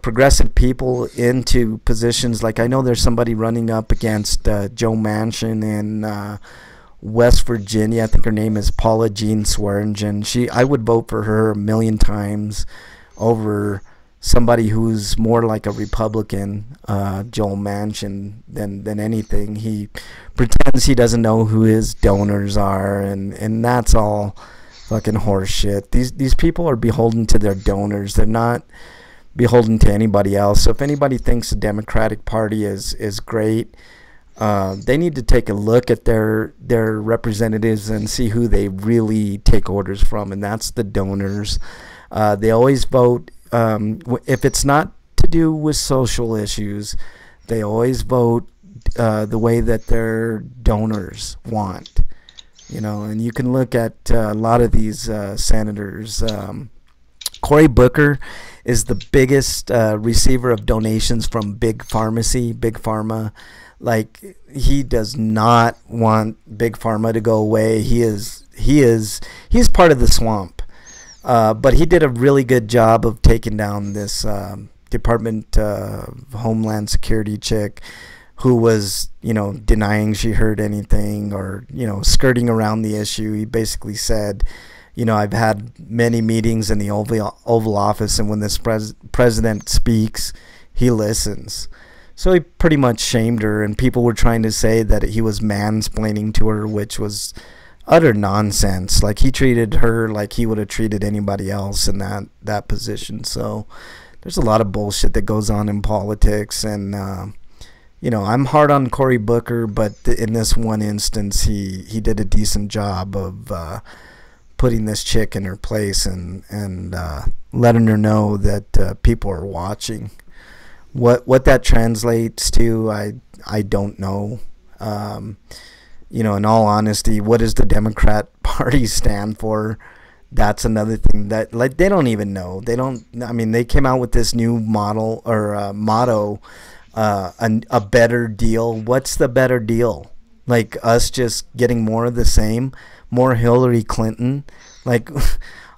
progressive people into positions. Like, I know there's somebody running up against Joe Manchin in West Virginia. I think her name is Paula Jean Swearengin. I would vote for her 1,000,000 times over somebody who's more like a Republican, Joel Manchin, than anything. He pretends he doesn't know who his donors are, and that's all fucking horse shit. These people are beholden to their donors. They're not beholden to anybody else. So if anybody thinks the Democratic Party is great, they need to take a look at their representatives and see who they really take orders from, and that's the donors. They always vote. If it's not to do with social issues, they always vote the way that their donors want, and you can look at a lot of these senators. Cory Booker is the biggest receiver of donations from Big Pharma. Like, he does not want Big Pharma to go away. He's part of the swamp. But he did a really good job of taking down this Department of Homeland Security chick who was, denying she heard anything or, skirting around the issue. He basically said, I've had many meetings in the Oval Office, and when this president speaks, he listens. So he pretty much shamed her, and people were trying to say that he was mansplaining to her, which was utter nonsense. Like, he treated her like he would have treated anybody else in that position. So there's a lot of bullshit that goes on in politics, and I'm hard on Cory Booker, but in this one instance he did a decent job of putting this chick in her place and letting her know that people are watching. What that translates to, I don't know. In all honesty, what does the Democrat Party stand for? That's another thing that, like, they don't even know. They came out with this new model or motto, a better deal. What's the better deal? Like, us just getting more of the same, more Hillary Clinton? Like,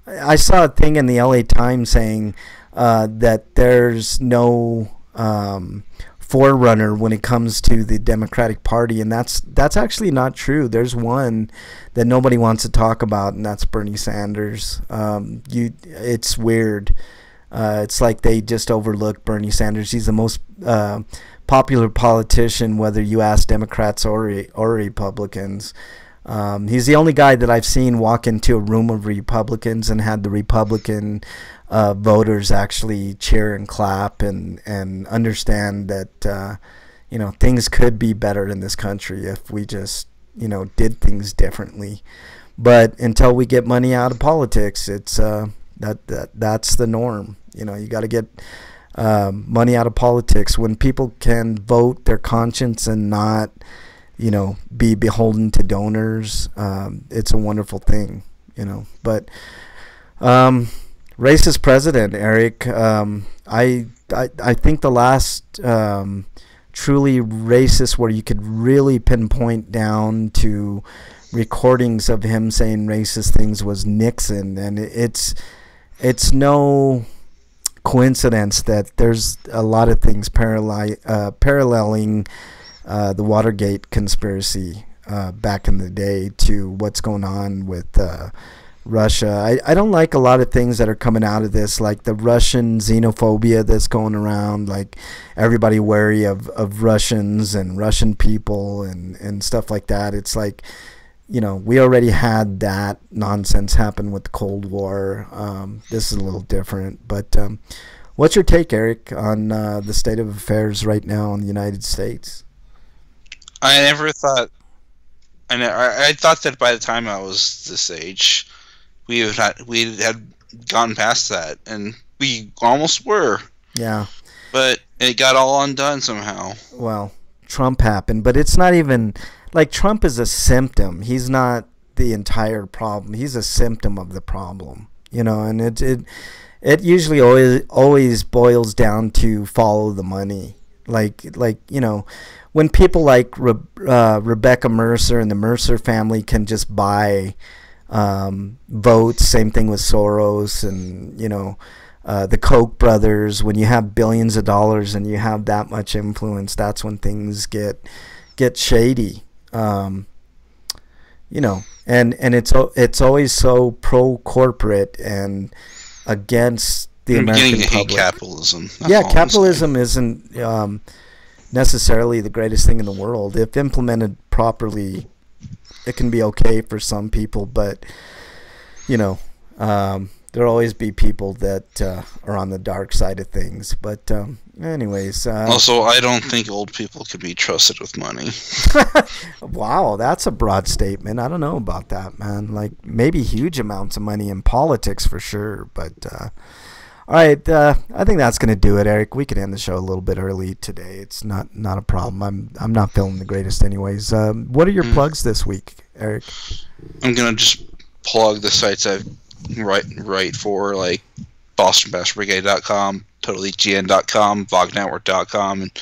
I saw a thing in the LA Times saying that there's no forerunner when it comes to the Democratic Party, and that's actually not true. There's one that nobody wants to talk about, and that's Bernie Sanders. It's weird. It's like they just overlook Bernie Sanders. He's the most popular politician, whether you ask Democrats or Republicans. He's the only guy that I've seen walk into a room of Republicans and had the Republican voters actually cheer and clap and understand that things could be better in this country if we just did things differently. But until we get money out of politics, it's that's the norm. You got to get money out of politics. When people can vote their conscience and not be beholden to donors, it's a wonderful thing. But racist president, Eric. I think the last truly racist where you could really pinpoint down to recordings of him saying racist things was Nixon, and it's no coincidence that there's a lot of things paralleling the Watergate conspiracy back in the day to what's going on with Russia. I don't like a lot of things that are coming out of this, like the Russian xenophobia that's going around, like everybody wary of Russians and Russian people and stuff like that. It's like, we already had that nonsense happen with the Cold War. This is a little different. But what's your take, Eric, on the state of affairs right now in the United States? I never thought... I thought that by the time I was this age, we had gone past that, and we almost were. Yeah. But it got all undone somehow. Well, Trump happened, but it's not even... Like, Trump is a symptom. He's not the entire problem. He's a symptom of the problem, and it usually always boils down to follow the money. Like when people like Rebecca Mercer and the Mercer family can just buy votes, same thing with Soros and, the Koch brothers. When you have billions of dollars and you have that much influence, that's when things get shady. And it's always so pro-corporate and against the American public. Capitalism. Capitalism isn't necessarily the greatest thing in the world. If implemented properly, it can be okay for some people, but there'll always be people that are on the dark side of things. But anyways. Also, I don't think old people can be trusted with money. Wow, that's a broad statement. I don't know about that, man. Like, maybe huge amounts of money in politics for sure. But, all right, I think that's going to do it, Eric. We could end the show a little bit early today. It's not a problem. I'm not feeling the greatest anyways. What are your plugs this week, Eric? I'm going to just plug the sites I write for, like BostonBashBrigade.com, TotallyGN.com, VogNetwork.com, and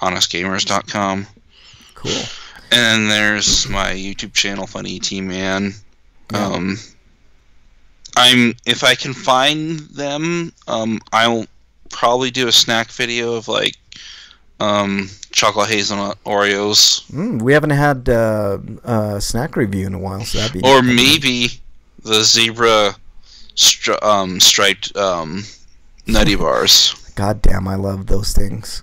HonestGamers.com. Cool. And then there's my YouTube channel, Funny ET Man. Yeah. If I can find them, I'll probably do a snack video of like chocolate hazelnut Oreos. We haven't had a snack review in a while, so that'd be. Or maybe the zebra striped nutty bars. God damn, I love those things.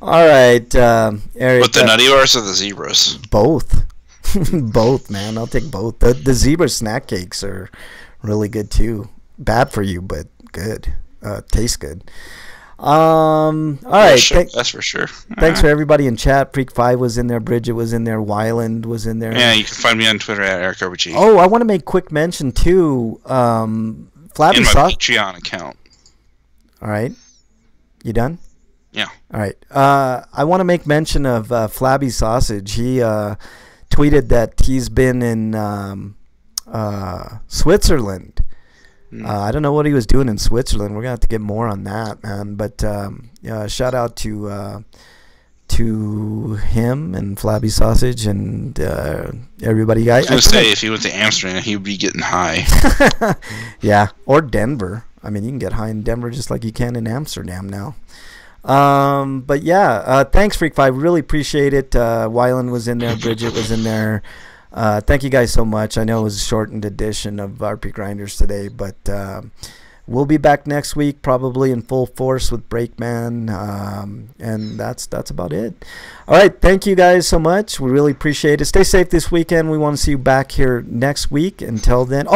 All right, Eric. But the nutty bars or the zebras? Both. Both, man. I'll take both. The zebra snack cakes are really good too. Bad for you, but good. Tastes good. All right. Sure. That's for sure. Thanks for everybody in chat. Freak 5 was in there. Bridget was in there. Wyland was in there. Yeah, you can find me on Twitter at EricRPG. Oh, I want to make quick mention too. Flabby in my Patreon account. All right. You done? Yeah. All right. I want to make mention of Flabby Sausage. He tweeted that he's been in Switzerland. I don't know what he was doing in Switzerland. We're gonna have to get more on that, man. But shout out to him and Flabby Sausage and everybody. I was gonna say if he went to Amsterdam, he would be getting high. Yeah, or Denver. I mean, you can get high in Denver just like you can in Amsterdam now. But yeah, thanks, Freak Five. Really appreciate it. Wyland was in there. Bridget was in there. Thank you guys so much. I know it was a shortened edition of RP Grinders today, but we'll be back next week, probably in full force with Breakman, and that's about it. All right, thank you guys so much. We really appreciate it. Stay safe this weekend. We want to see you back here next week. Until then,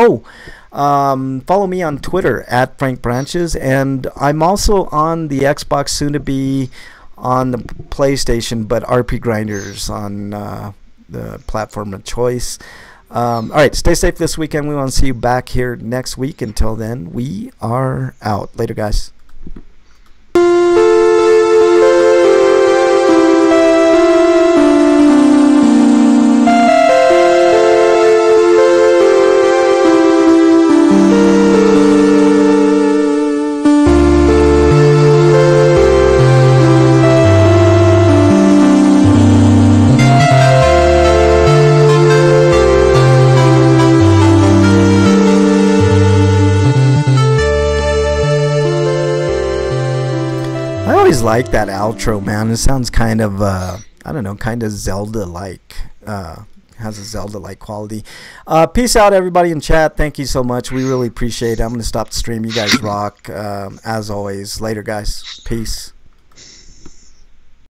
follow me on Twitter at Frank Branches, and I'm also on the Xbox, soon to be on the PlayStation, but RP Grinders on the platform of choice. All right, stay safe this weekend. We want to see you back here next week. Until then, we are out. Later, guys. Like that outro, man. It sounds kind of I don't know, kind of Zelda like, has a Zelda like quality. Peace out, everybody in chat. Thank you so much. We really appreciate it. I'm gonna stop the stream. You guys rock, as always. Later, guys. Peace.